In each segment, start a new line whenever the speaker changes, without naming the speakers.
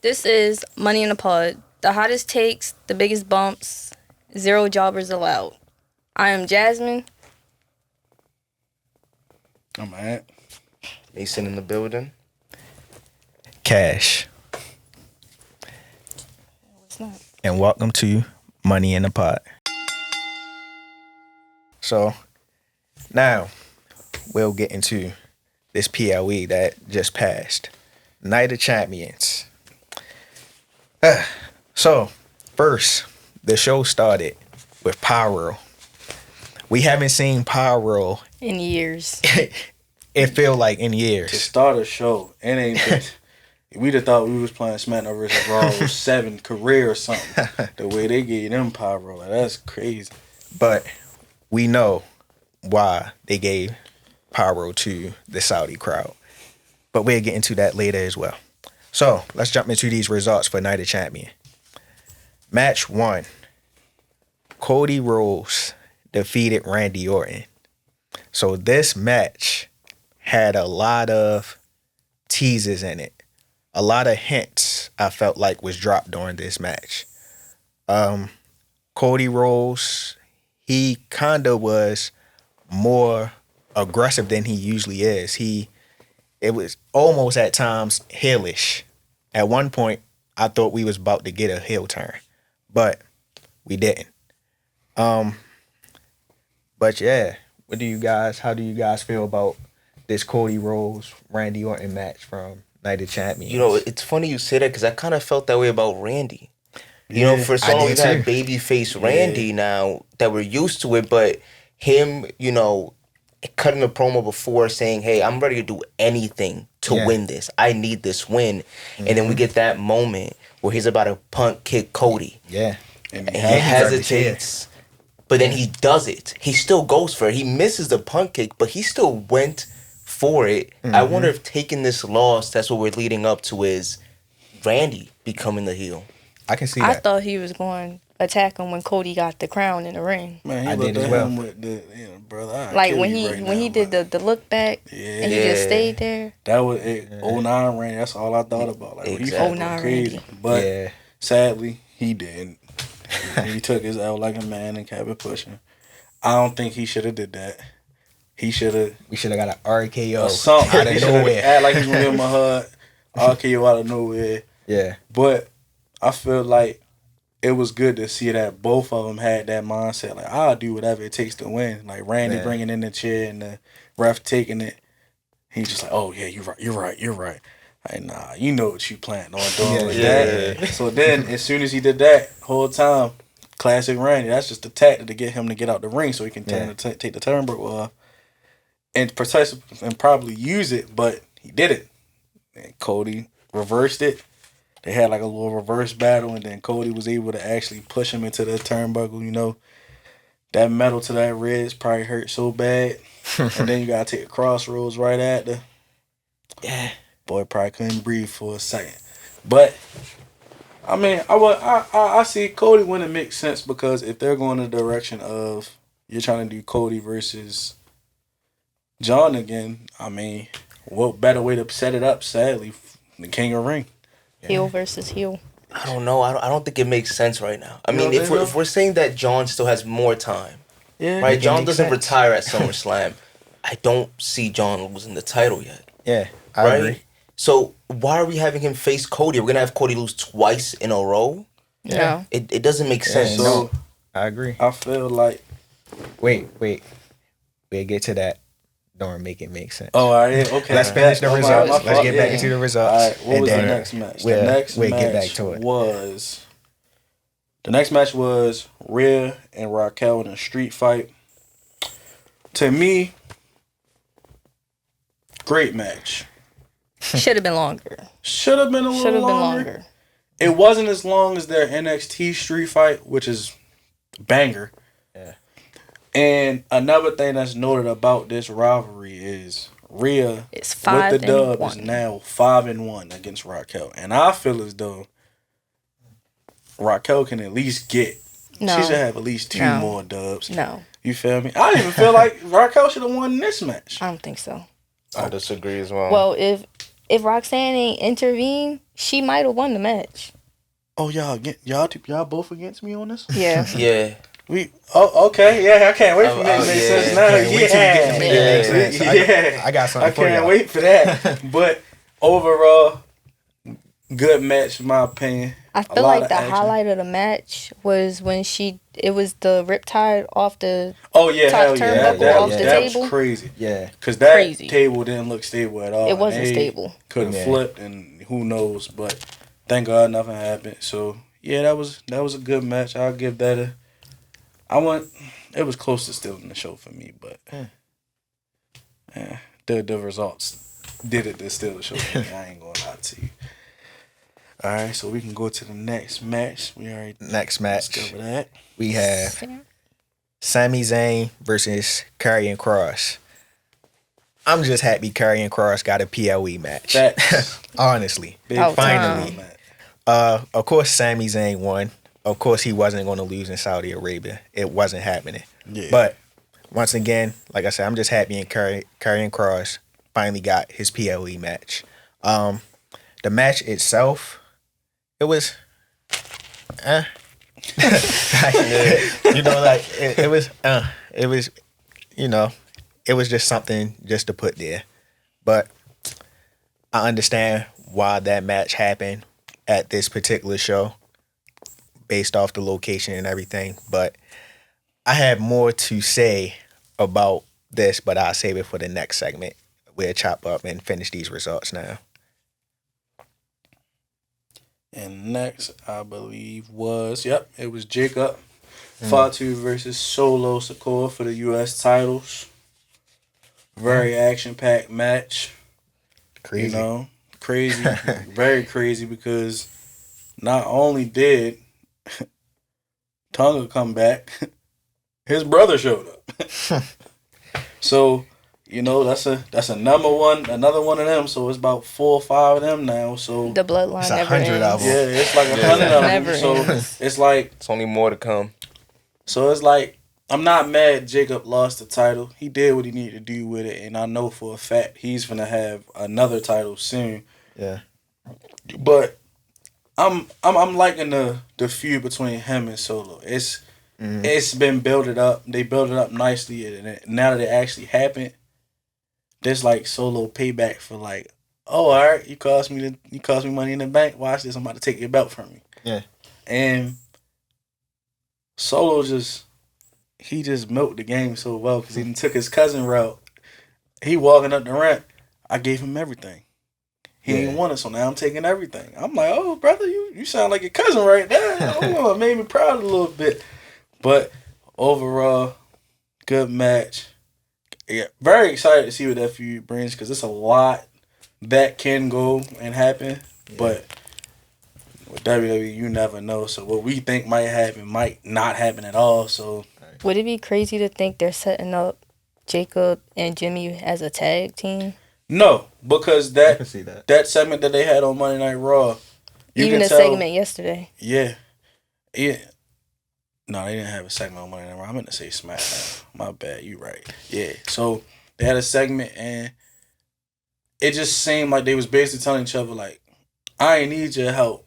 This is Money in the Pod. The hottest takes, the biggest bumps, 0 jobbers allowed. I am Jasmine.
I'm at
Mason in the building.
Cash.
What's not?
And welcome to Money in the Pod. So, now we'll get into this PLE that just passed. Night of Champions. So, first, the show started with Pyro. We haven't seen Pyro
In years.
it feel like in
to
years.
start a show. It ain't just, we'd have thought we was playing SmackDown versus Raw 7 career or something. The way they gave them Pyro, like, that's crazy.
But we know why they gave Pyro to the Saudi crowd. But we'll get into that later as well. So, let's jump into these results for Night of Champion. Match 1. Codyrhodes defeated Randy Orton. So, this match had a lot of teases in it. A lot of hints I felt like was dropped during this match. Codyrhodes, he kind of was more aggressive than he usually is. It was almost at times heelish. At one point, I thought we was about to get a heel turn, but we didn't. But yeah, how do you guys feel about this Codyrhodes Randy Orton match from Night of Champions?
You know, it's funny you say that because I kind of felt that way about Randy. You know, for so
I
long
did
we've had
too.
babyface Randy now that we're used to it, but him, you know, cutting a promo before saying, hey, I'm ready to do anything to win this. I need this win. And then we get that moment where he's about to punt kick Cody.
Yeah.
And he hesitates. But then he does it. He still goes for it. He misses the punt kick, but he still went for it. I wonder if taking this loss, that's what we're leading up to, is Randy becoming the heel.
I can see
I
that.
thought he was going to attack him when Cody got the crown in the ring.
Man,
I
he
did
looked
as
at
well.
him with the, brother, I'll
Like
kill
when
you
he
right
when
now,
he did
man.
the look back and he just
Yeah.
stayed there.
That was it. 09 Randy, that's all I thought about. Like,
Exactly.
he fucking
09
crazy.
Randy.
But
Yeah.
sadly, he didn't. He took his L like a man and kept it pushing. I don't think he should have did that. He should have
We should have got an RKO
or something.
out
He
of
should have
nowhere.
act like he's gonna give him a hug. RKO out of nowhere.
Yeah.
But I feel like it was good to see that both of them had that mindset. Like, I'll do whatever it takes to win. Like Randy
Yeah.
bringing in the chair and the ref taking it. He's just like, oh yeah, you're right. Like, nah, you know what you plan on doing with that. So then, as soon as he did that, whole time, classic Randy. That's just a tactic to get him to get out the ring so he can take the turnbuckle off and probably use it. But he did it. And Cody reversed it. They had like a little reverse battle, and then Cody was able to actually push him into the turnbuckle. You know, that metal to that ribs probably hurt so bad. And then you gotta take a crossroads right after. Yeah, boy probably couldn't breathe for a second. But I mean, I see Cody when it makes sense, because if they're going in the direction of you're trying to do Cody versus John again, I mean, what better way to set it up? Sadly, the King of Ring.
Heel versus heel.
I don't know. I don't think it makes sense right now. I
You
mean,
don't
if
think
we're saying that John still has more time,
Yeah,
right?
it
John
makes
doesn't
sense.
retire at SummerSlam. I don't see John losing the title yet.
Yeah. I
Right?
agree.
So why are we having him face Cody? We're gonna have Cody lose twice in a row.
No.
It doesn't make sense.
Yeah,
So
I agree.
I feel like
Wait. We'll get to that. Don't make it make sense.
all right, okay.
Let's finish the
Oh, my
results.
fault.
Let's get back
Yeah.
into the results.
All right, what
and
was the
then
next match?
we'll
The
get back to it.
The next match was Rhea and Raquel in a street fight. To me, great match.
Should have been longer.
Should have been a
Should
little
have been
longer.
longer.
It wasn't as long as their NXT street fight, which is banger.
Yeah.
And another thing that's noted about this rivalry is Rhea
It's
with
5
the dub
and 1.
is now 5-1 against Raquel. And I feel as though Raquel can at least get,
No.
she should have at least 2
No.
more dubs.
No,
You feel me? I don't even feel like Raquel should have won this match.
I don't think so.
I disagree as well.
Well, if if Roxanne ain't intervened, she might have won the match.
Oh, y'all both against me on this?
Yeah.
Yeah.
Okay. Yeah, I can't wait for it to make sense now.
Can't wait till we get to make it make sense. I got something for you.
I can't wait for that. But overall, good match in my opinion.
I feel like the highlight of the match was when it was the riptide off the top turnbuckle off the table.
That was crazy.
Yeah.
Because that table didn't look stable at all.
It wasn't stable.
Could have flipped and who knows, but thank God nothing happened. So yeah, that was a good match. I'll give that it was close to stealing the show for me, but the results did it to steal the show for me. I ain't gonna lie to you. All right, so we can go to the next match.
Next match.
Discover that.
We have Sami Zayn versus Karrion Kross. I'm just happy Karrion Kross got a PLE match. Honestly. Finally. Of course, Sami Zayn won. Of course, he wasn't going to lose in Saudi Arabia. It wasn't happening. Yeah. But once again, like I said, I'm just happy Karrion Kross finally got his PLE match. The match itself, it was, it was just something just to put there. But I understand why that match happened at this particular show based off the location and everything. But I have more to say about this, but I'll save it for the next segment. We'll chop up and finish these results now.
And next, I believe it was Jacob Fatu versus Solo Sikoa for the U.S. titles. Very action-packed match.
Crazy.
Crazy. Very crazy because not only did Tonga come back, his brother showed up. So, that's another one of them. So it's about 4 or 5 of them now. So
the bloodline
it's
never
100 of them.
Yeah, it's like 100 of them. So it's like
it's only more to come.
So it's like I'm not mad Jacob lost the title. He did what he needed to do with it, and I know for a fact he's gonna have another title soon.
Yeah.
But I'm liking the feud between him and Solo. It's been built up. They built it up nicely, and now that it actually happened, there's like Solo payback for like, oh, all right, you cost me money in the bank. Watch this, I'm about to take your belt from you.
Yeah.
And Solo just milked the game so well because he took his cousin route. He walking up the ramp. I gave him everything. He ain't want it, so now I'm taking everything. I'm like, oh, brother, you sound like your cousin right there. Oh, it made me proud a little bit. But overall, good match. Yeah, very excited to see what that feud brings because it's a lot that can go and happen. Yeah. But with WWE, you never know. So what we think might happen might not happen at all. So
would it be crazy to think they're setting up Jacob and Jimmy as a tag team?
No, because that segment that they had on Monday Night Raw,
even the segment yesterday.
Yeah. No, they didn't have a segment on Monday Night Raw. I meant to say SmackDown. My bad. You right. Yeah. So they had a segment, and it just seemed like they was basically telling each other like, "I ain't need your help,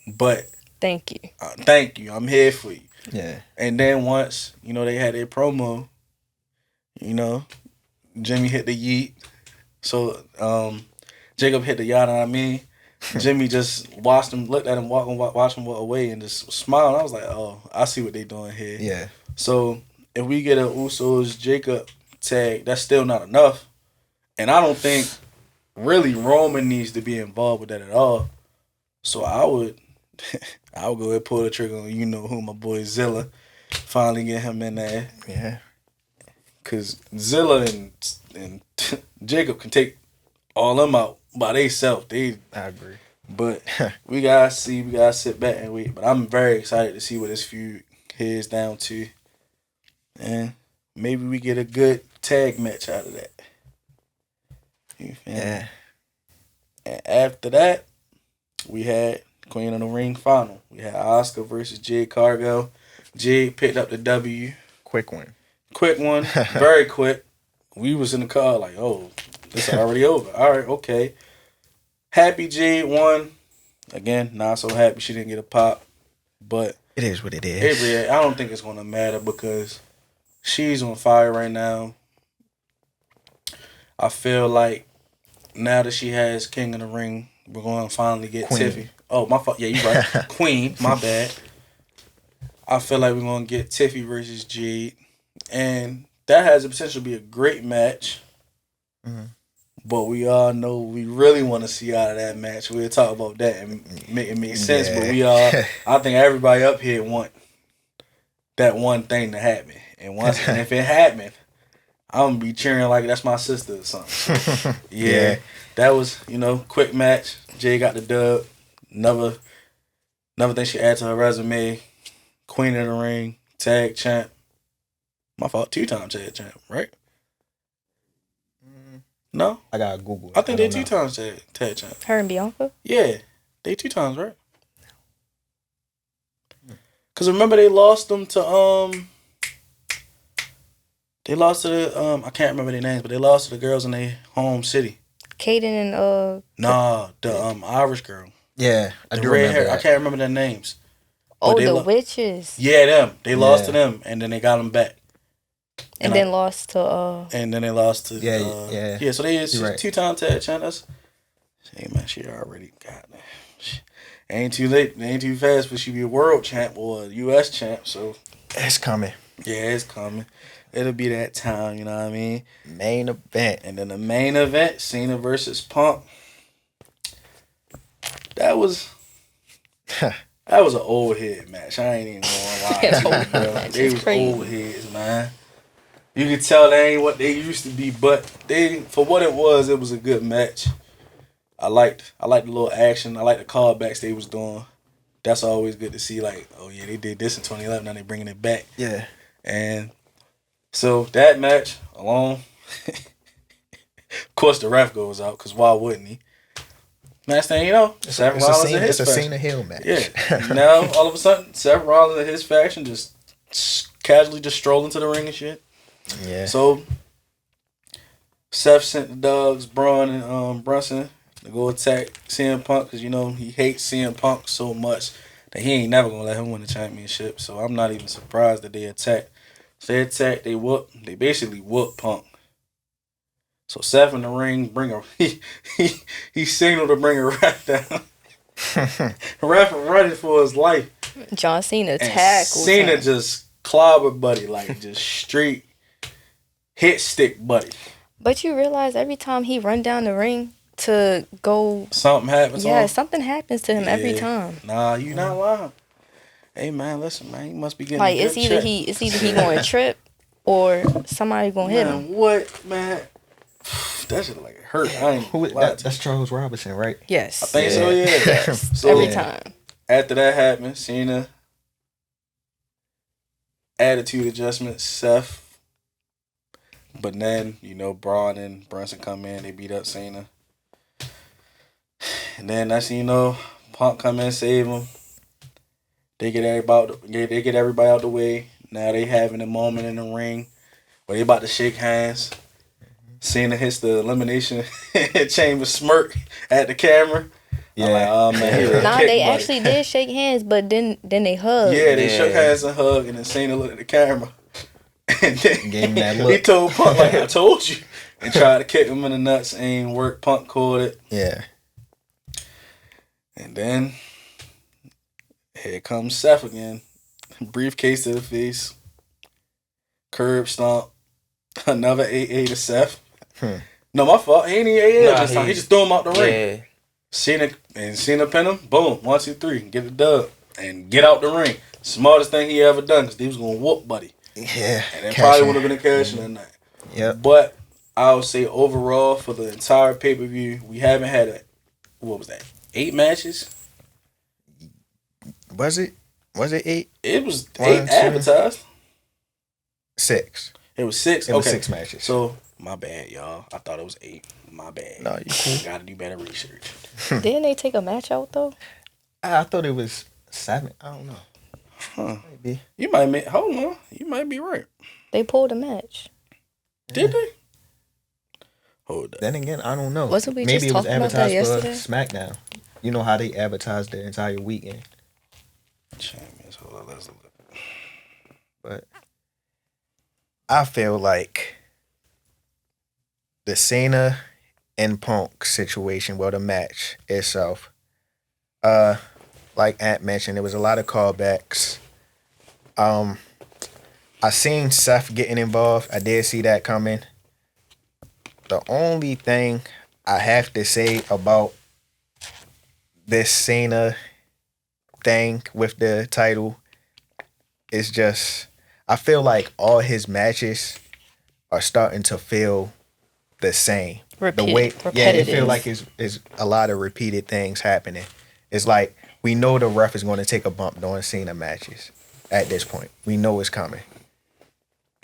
but
thank you.
Thank you. I'm here for you."
Yeah.
And then once they had their promo, Jimmy hit the yeet. So Jacob hit the yada. I mean, Jimmy just watched him, looked at him watch him walk away, and just smiled. I was like, oh, I see what they doing here.
Yeah.
So if we get a Usos Jacob tag, that's still not enough. And I don't think really Roman needs to be involved with that at all. So I would go ahead and pull the trigger on who, my boy Zilla. Finally get him in there.
Yeah. Because
Zilla and Jacob can take all them out by themselves.
I agree.
But we gotta see. We gotta sit back and wait. But I'm very excited to see what this feud heads down to. And maybe we get a good tag match out of that.
Yeah.
And after that, we had Queen of the Ring final. We had Asuka versus Jade Cargill. Jade picked up the W.
Quick one.
Very quick. We was in the car like, oh, this is already over. All right, okay. happy Jade won. Again, not so happy she didn't get a pop. But
it is what it is.
I don't think it's gonna matter because she's on fire right now. I feel like now that she has King of the Ring, we're going to finally get
Queen.
Tiffy. Oh, my fault. Yeah, you're right. Queen, my bad. I feel like we're going to get Tiffy versus Jade. And that has the potential to be a great match. Mm-hmm. But we all know we really want to see out of that match. We'll talk about that and make it make sense.
Yeah.
But I think everybody up here want that one thing to happen. And if it happened, I'm going to be cheering like that's my sister or something. So, yeah. That was, quick match. Jay got the dub. Another thing she added to her resume. Queen of the Ring. Tag champ. My fault. 2-time tag champ, right? No?
I got to Google.
I think they 2 times tag champ.
Her and Bianca?
Yeah. They 2 times, right? Because remember they lost them to, they lost to the, I can't remember their names, but they lost to the girls in their home city.
Kaden and,
Nah, the Irish girl.
Yeah, I
the
do
red
remember
hair.
that.
I can't remember their names.
Oh, the witches.
Yeah, them. They lost to them, and then they got them back.
And then lost to,
And then they lost to,
Yeah,
Yeah, so they is
right.
2-time tag champ. Hey, man, she already got it. Ain't too late. Ain't too fast, but she be a world champ or a U.S. champ, so.
It's coming.
Yeah, it's coming. It'll be that time, you know what I mean?
Main event.
And then the main event, Cena versus Punk. That was an old head match. I ain't even gonna lie to you, bro. They was
crazy.
Old heads, man. You could tell they ain't what they used to be, but for what it was a good match. I liked the little action. I liked the callbacks they was doing. That's always good to see. Like, oh yeah, they did this in 2011. Now they bringing it back.
Yeah.
And so that match alone, of course the ref goes out because why wouldn't he? Next thing you know, Seth Rollins and his faction.
It's a Cena Hill match.
Yeah. Now all of a sudden, Seth Rollins and his faction just casually just stroll into the ring and shit.
Yeah.
So Seth sent the dogs, Braun and Brunson, to go attack CM Punk because he hates CM Punk so much that he ain't never gonna let him win the championship. So I'm not even surprised that they attacked. So they attacked, they basically whooped Punk. So Seth in the ring, he signaled to bring a ref down. The ref running for his life.
John Cena
and
tackled
Cena
him.
just clobbered Buddy, like just straight hit stick Buddy.
But you realize every time he run down the ring to go,
something happens.
Yeah, something happens to him every time.
Nah, you not lying. Hey man, listen man, he must be getting
like it's either he going to trip or somebody gonna hit him.
What man? That shit like hurt. I ain't
that's Charles Robinson, right?
Yes.
I think so. Yeah.
Yes.
So,
every time.
After that happened, Cena attitude adjustment, Seth. But then Braun and Brunson come in, they beat up Cena. And then that's Punk come in, save him. They get everybody out the way. Now they having a moment in the ring where they about to shake hands. Cena hits the elimination chamber smirk at the camera.
Yeah.
I'm like, oh man,
they actually did shake hands, but then they hugged.
Yeah, they shook hands and hugged, and then Cena looked at the camera. And then
gave him that look.
He told Punk like I told you, and tried to kick him in the nuts. Ain't work. Punk caught it.
Yeah.
And then here comes Seth again. Briefcase to the face. Curb stomp. Another AA to Seth. No, my fault. He ain't even AA this time. He just threw him out the ring. Cena pin him. Boom. 1, 2, 3. Get the dub. And get out the ring. Smartest thing he ever done because he was going to whoop Buddy.
Yeah.
And it probably would have been a cash in that night.
Yeah.
But I would say overall for the entire pay-per-view, we haven't had what was that? 8 matches?
Was it 8?
It was 8 advertised.
6.
It was 6?
It was 6 matches.
So, my bad, y'all. I thought it was 8. My bad.
No, you cool.
Gotta do better research.
Didn't they take a match out, though?
I thought it was 7. I don't know.
Huh.
Maybe.
You might be... Hold on. You might be right.
They pulled a match.
Did they? Hold up.
Then again, I don't know.
Wasn't we
Maybe
just
it was
talking about that
advertised for
yesterday?
SmackDown. You know how they advertise the entire weekend.
Champions. Hold on, let's look.
But I feel like the Cena and Punk situation, well, the match itself, like Ant mentioned, there was a lot of callbacks. I seen Seth getting involved. I did see that coming. The only thing I have to say about this Cena thing with the title is just, I feel like all his matches are starting to feel the same.
Repetitive.
It feel like it's a lot of repeated things happening. It's like we know the ref is going to take a bump during Cena matches at this point. We know it's coming.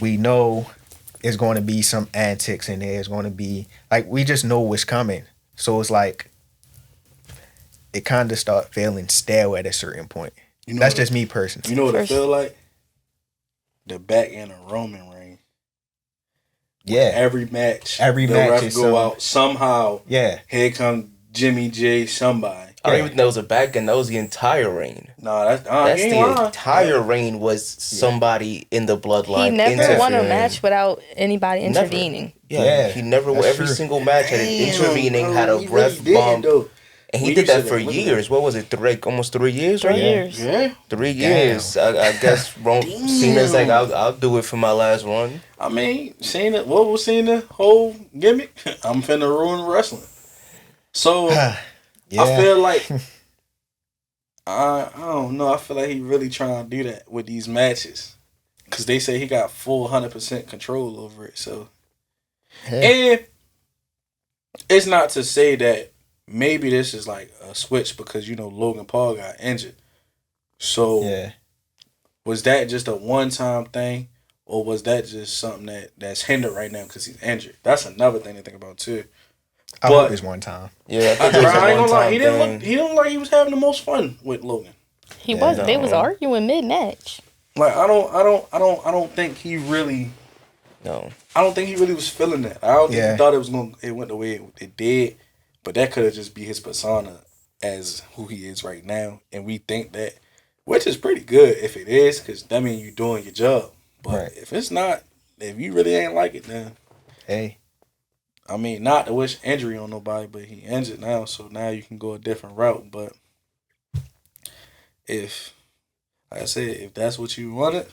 We know it's going to be some antics in there. It's going to be like, we just know what's coming. So it's like it kind of start feeling stale at a certain point. That's just me personally.
You know what it feel like? The back end of Roman reigns.
Yeah.
Every match
the
ref
is
go out somehow.
Yeah.
Here come Jimmy J somebody.
I don't even think that was a back end. That was the entire reign.
No, that's
the entire reign was somebody in the bloodline.
He never won a match without anybody intervening.
Yeah, he never won. Every single match had an intervening, had a ref bump. And he did that for years. What was it? Almost 3 years, right?
3 years.
Yeah.
3 years. I guess Cena's like, I'll do it for my last run.
I mean, Cena, what was Cena's whole gimmick? I'm finna ruin wrestling. So, I feel like, I don't know, I feel like he really trying to do that with these matches. Because they say he got full 100% control over it, so. And it's not to say that maybe this is like a switch because, Logan Paul got injured. So, was that just a one-time thing? Or was that just something that's hindered right now because he's injured? That's another thing to think about, too.
I hope it's one time.
Yeah,
I ain't gonna lie. He didn't look like he was having the most fun with Logan.
He was. They was arguing mid-match.
Like I don't think he really.
No.
I don't think he really was feeling that. I don't think he thought it went the way it did. But that could have just be his persona as who he is right now, and we think that, which is pretty good if it is, because that means you're doing your job. But if it's not, if you really ain't like it, then
hey.
I mean, not to wish injury on nobody, but he injured now, so now you can go a different route. But if, like I said, if that's what you wanted,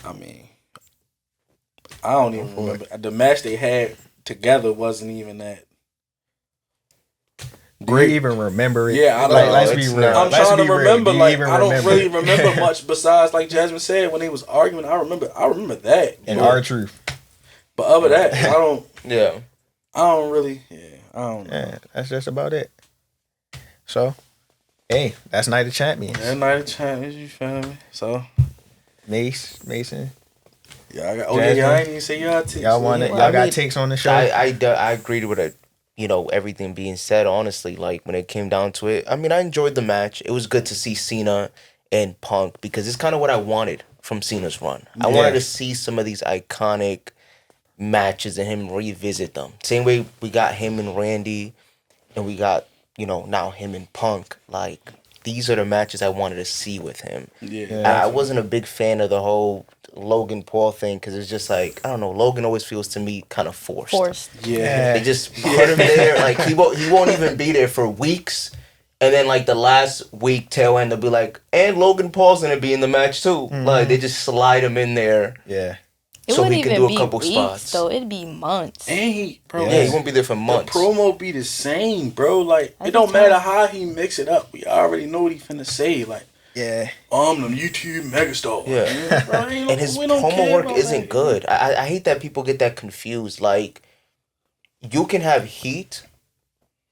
I mean, I don't even remember. The match they had together wasn't even that
great. Do you even remember it?
Yeah, I don't know. I'm trying to remember. Like, I don't really remember much besides, like Jasmine said, when they was arguing. I remember that.
And R-Truth.
But other than that, I don't.
Yeah.
I don't really. Yeah, I don't know.
Yeah, that's just about it. So, hey, that's Night of Champions.
That Night of Champions, you feel me? So,
Mason.
Yeah, I got. Oh yeah, I ain't even say y'all takes.
Y'all got takes on the show.
I agreed with it. Everything being said. Honestly, like when it came down to it, I mean, I enjoyed the match. It was good to see Cena and Punk because it's kind of what I wanted from Cena's run. I wanted to see some of these iconic matches and him revisit them. Same way we got him and Randy, and we got now him and Punk. Like these are the matches I wanted to see with him. I wasn't a big fan of the whole Logan Paul thing because it's just like, I don't know, Logan always feels to me kind of forced.
Yeah.
They just put him there, like he won't even be there for weeks, and then like the last week tail end they'll be like, and Logan Paul's gonna be in the match too. Like they just slide him in there.
Yeah.
So he can do a couple
weeks,
spots.
So it'd be months.
And he
won't be there for months.
The promo be the same, bro. Like it don't matter how he mix it up. We already know what he finna say. Like,
them
YouTube megastar.
Yeah.
Bro,
and his promo work isn't good. I hate that people get that confused. Like, you can have heat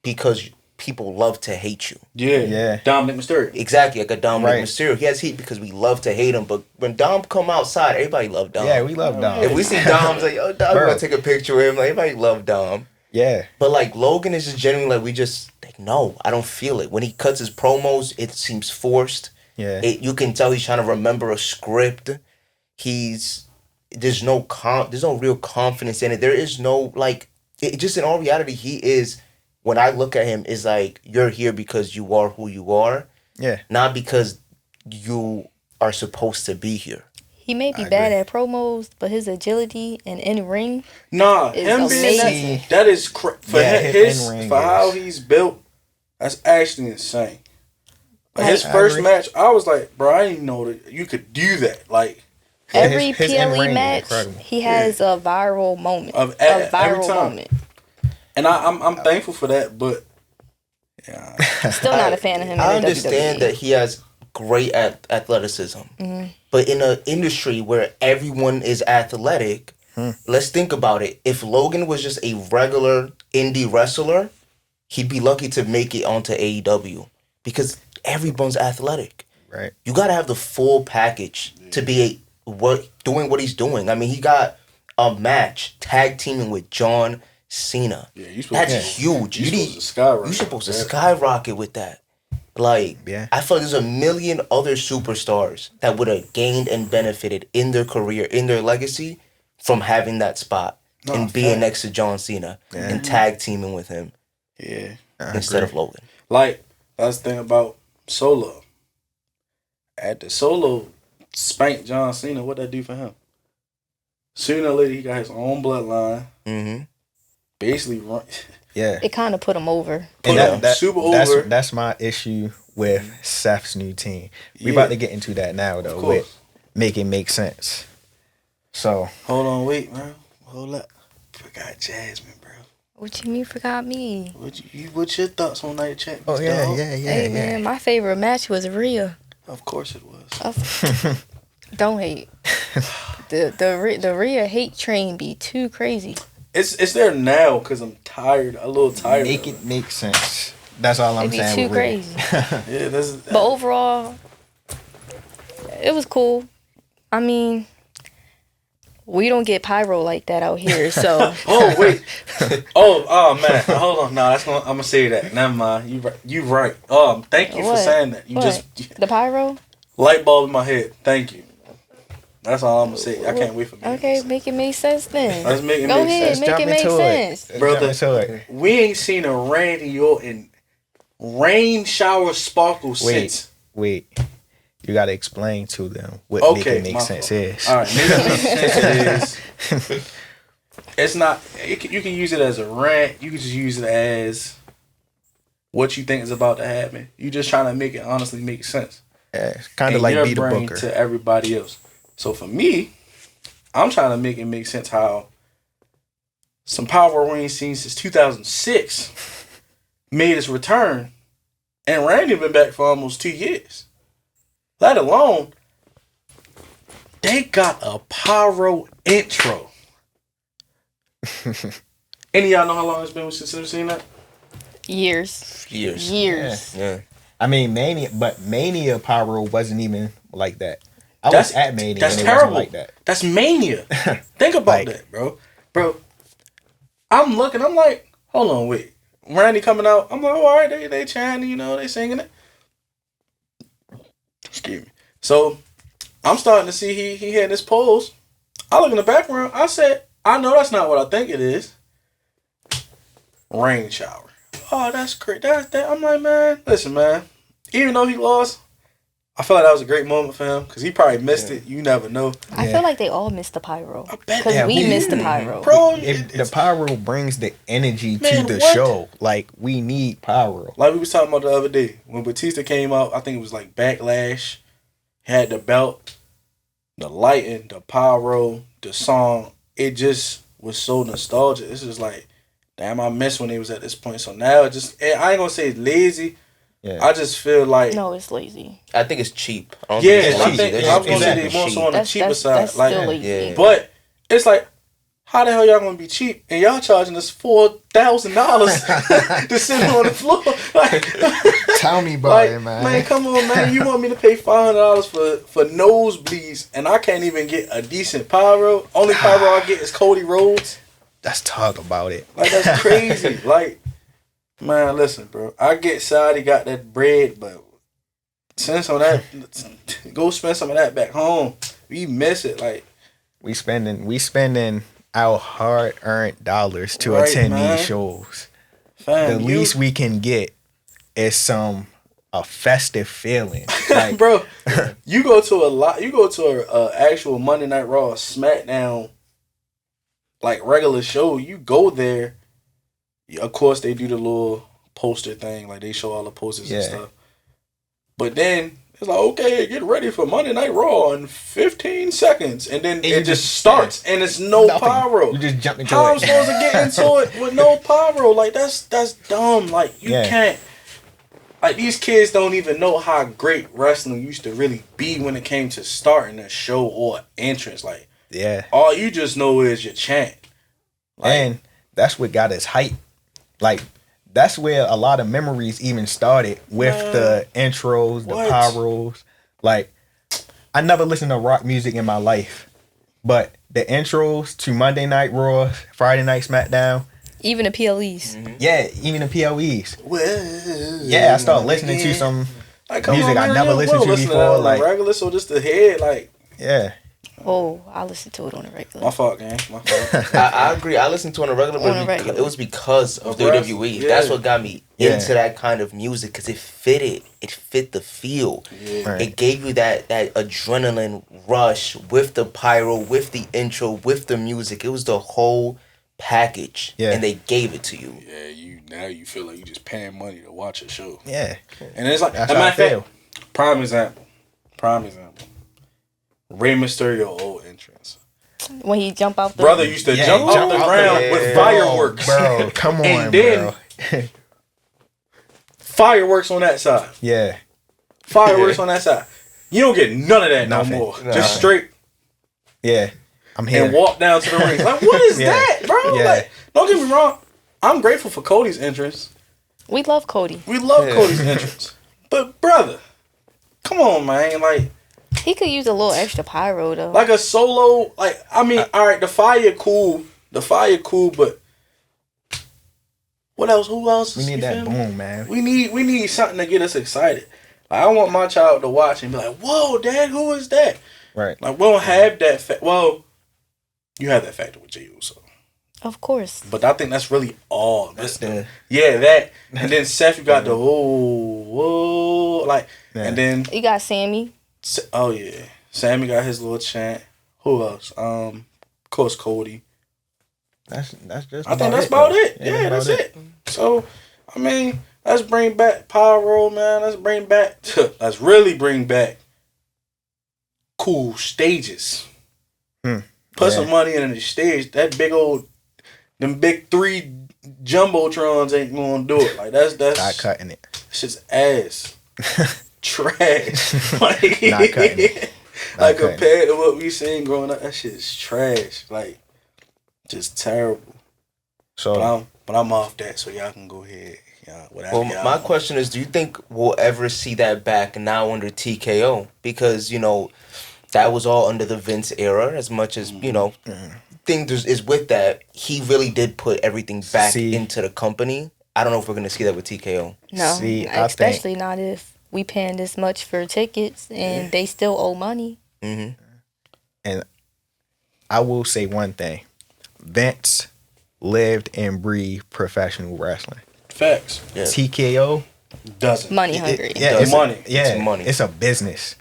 because people love to hate you.
Yeah. Dominic Mysterio.
Exactly, like a Dominic Mysterio. He has heat because we love to hate him, but when Dom come outside, everybody love Dom.
Yeah, we love Dom.
If we see Dom's like, oh, Dom, we're gonna take a picture with him. Like, everybody love Dom.
Yeah.
But like Logan is just genuinely like, we just like, no, I don't feel it. When he cuts his promos, it seems forced.
Yeah.
You can tell he's trying to remember a script. He's there's no real confidence in it. There is no like it, just in all reality, he is. When I look at him, is like you're here because you are who you are, not because you are supposed to be here.
He may be bad at promos, but his agility and in ring,
him being that is for how he's built. That's actually insane. Like his first match, I was like, bro, I didn't know that you could do that. Like
every PLE match, he has a viral moment. A viral moment.
And I'm thankful for that, but
still not a fan of him.
I understand that he has great athleticism, but in an industry where everyone is athletic, let's think about it. If Logan was just a regular indie wrestler, he'd be lucky to make it onto AEW because everyone's athletic.
Right.
You got to have the full package to be doing what he's doing. I mean, he got a match tag teaming with John Cena. Yeah, that's huge. You're supposed to skyrocket with that. Like, I feel like there's a million other superstars that would have gained and benefited in their career, in their legacy, from having that spot and being next to John Cena and tag teaming with him.
Yeah.
Instead of Logan.
Like, that's the thing about Solo. At the Solo spanked John Cena, what'd that do for him? Sooner or later, he got his own bloodline. Mm-hmm. Basically,
it kind of put him over.
And
super over.
That's my issue with Seth's new team. We about to get into that now, though, with make it make sense. So
hold on, wait, man, hold up. Forgot Jasmine, bro.
What you mean, forgot me?
What's your thoughts on Night of Champions?
Oh yeah.
Hey man, my favorite match was Rhea.
Of course it was.
Don't hate. The Rhea hate train be too crazy.
It's there now because I'm tired. A little tired.
Make it make sense. That's all I'm saying.
It'd be too crazy.
But
overall, it was cool. I mean, we don't get pyro like that out here, so.
Oh wait. Oh man. Hold on. No, I'm gonna say that. Never mind. You right. Thank you for saying that.
The pyro.
Light bulb in my head. Thank you. That's all I'm gonna say. I can't wait for me.
Okay, make it make sense then.
Let's make it
Go
make
ahead,
sense.
make it make sense.
Brother, we ain't seen a Randy Orton rain shower sparkle since.
Wait. You gotta explain to them what make it make sense is.
All right, make it make sense is. It's not. You can use it as a rant. You can just use it as what you think is about to happen. You just trying to make it honestly make sense.
Yeah, it's kind of like be the booker
to everybody else. So for me, I'm trying to make it make sense how some Power Reigns scenes since 2006 made its return, and Randy been back for almost 2 years. Let alone, they got a Pyro intro. Any of y'all know how long it's been since we've seen that?
Years.
Yeah.
I mean, Mania Pyro wasn't even like that. I was at Mania.
That's
and
terrible.
It wasn't like that.
That's Mania. Think about that, bro. Bro, I'm looking. I'm like, hold on, wait. Randy coming out. I'm like, all right, they chanting, they singing it. Excuse me. So I'm starting to see he had this pose. I look in the background. I said, I know that's not what I think it is. Rain shower. Oh, that's great. I'm like, man, listen, man. Even though he lost, I feel like that was a great moment for him because he probably missed it. You never know.
I feel like they all missed the pyro.
I bet
because we missed the pyro.
Bro,
the pyro brings the energy to the show. Like, we need pyro.
Like we was talking about the other day when Batista came out. I think it was like Backlash. Had the belt, the lighting, the pyro, the song. It just was so nostalgic. It's just like, damn, I miss when they was at this point. So now it just, I ain't gonna say it's lazy. Yeah. I just feel like
no, it's lazy.
I think it's cheap.
I was gonna say they more so on the cheaper side.
That's
like,
still lazy.
But it's like, how the hell y'all gonna be cheap and y'all charging us $4,000 to sit on the floor? Like,
tell me about it, man.
Man, come on, man. You want me to pay $500 for nosebleeds and I can't even get a decent pyro? Only pyro I get is codyrhodes.
Let's talk about it.
Like, that's crazy. Like, man, listen, bro. I get Saudi got that bread, but send some of that. Go spend some of that back home. We miss it. Like,
We spending our hard-earned dollars to
Right,
attend
man.
these shows.
Fam,
The least we can get is a festive feeling. Like,
bro, you go to a actual Monday Night Raw, SmackDown, like regular show. You go there. Of course, they do the little poster thing, like they show all the posters and stuff. But then it's like, okay, get ready for Monday Night Raw in 15 seconds, and then it just starts, and it's no pyro.
You just jump into
How
it.
I'm supposed to get into it with no pyro? Like that's dumb. Like you can't. Like these kids don't even know how great wrestling used to really be when it came to starting a show or entrance. Like all you just know is your chant. Like,
and that's what got us hype. Like, that's where a lot of memories even started with the intros, the pyros. Like, I never listened to rock music in my life, but the intros to Monday Night Raw, Friday Night SmackDown,
even the PLEs.
yeah, even the PLEs.
well,
Yeah, I started listening to some music I never listened to before. Like
regular, so just the head, like
Oh, I listened to it on a regular.
my fault, gang. My fault.
I agree. I listened to it on a regular, but it was because of WWE. Yeah. That's what got me into that kind of music, because it fitted. It fit the feel. Yeah. Right. It gave you that adrenaline rush with the pyro, with the intro, with the music. It was the whole package, and they gave it to you.
Yeah, now you feel like you just paying money to watch a show.
Yeah,
and it's like,
that's how I feel.
Prime example. Rey Mysterio old entrance.
When he jump out the
brother used to jump off the ground with fireworks.
Bro, come on,
and then fireworks on that side.
Yeah.
Fireworks on that side. You don't get none of that no more. Just straight.
Yeah. I'm here.
And walk down to the ring. Like, what is that, bro?
Yeah.
Like, don't get me wrong. I'm grateful for Cody's entrance.
We love Cody.
We love Cody's entrance. But brother, come on, man. Like,
he could use a little extra pyro though.
Like a solo, like, I mean, all right, the fire cool, but what else? Who else?
We need that boom, man.
We need something to get us excited. Like, I want my child to watch and be like, "Whoa, Dad, who is that?"
Right.
Like, we don't have that. Well, you have that factor with jeyuso.
Of course.
But I think that's really all. That's that. And then Seth, you got the whoa, like, and then
you got Sammy.
Oh yeah, Sammy got his little chant. Who else? Of course, Cody.
That's just.
I think that's about it. Yeah, that's it. So, I mean, let's bring back Pyro, man. Let's really bring back cool stages. Put some money in the stage. That them big 3 jumbotrons ain't gonna do it. Like that's
not cutting it.
Shit's ass. Trash. Like,
not cutting it.
Like compared to what we seen growing up, that shit is trash. Like, just terrible.
So,
but I'm off that, so y'all can go ahead.
Well, my question is, do you think we'll ever see that back now under TKO? Because, that was all under the Vince era, as much as, thing is with that, he really did put everything back into the company. I don't know if we're going to see that with TKO.
No, especially not if we paying this much for tickets and they still owe money.
Mm-hmm. And I will say one thing. Vince lived and breathed professional wrestling.
Facts.
Yeah. TKO
doesn't.
Money hungry.
It's money.
It's money. It's a business.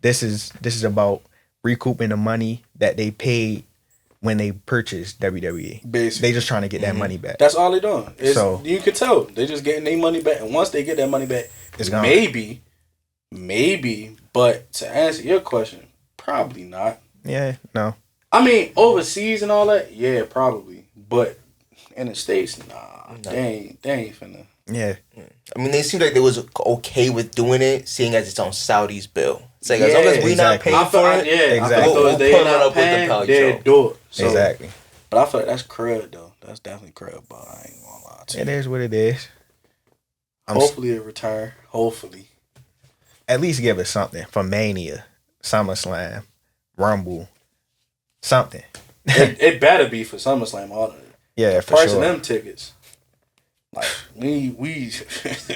This is about recouping the money that they paid when they purchased WWE. Basically. They just trying to get that money back.
That's all they doing. So you can tell they just getting their money back, and once they get that money back, it's gone. Maybe. But to answer your question, probably not.
Yeah, no.
I mean, overseas and all that, yeah, probably. But in the States, nah. They ain't finna.
Yeah.
I mean, they seemed like they was okay with doing it, seeing as it's on Saudi's bill. It's like, as long as we not paying for it,
exactly.
We'll pull it up with the pouch.
They'll do it. So,
exactly.
But I feel like that's crud, though. That's definitely crud, but I ain't gonna lie to you.
It is what it is.
Hopefully it retire. Hopefully.
At least give us something for Mania, SummerSlam, Rumble, something.
it better be for SummerSlam. All of it.
Yeah,
the
for
price
sure.
of them tickets. Like, we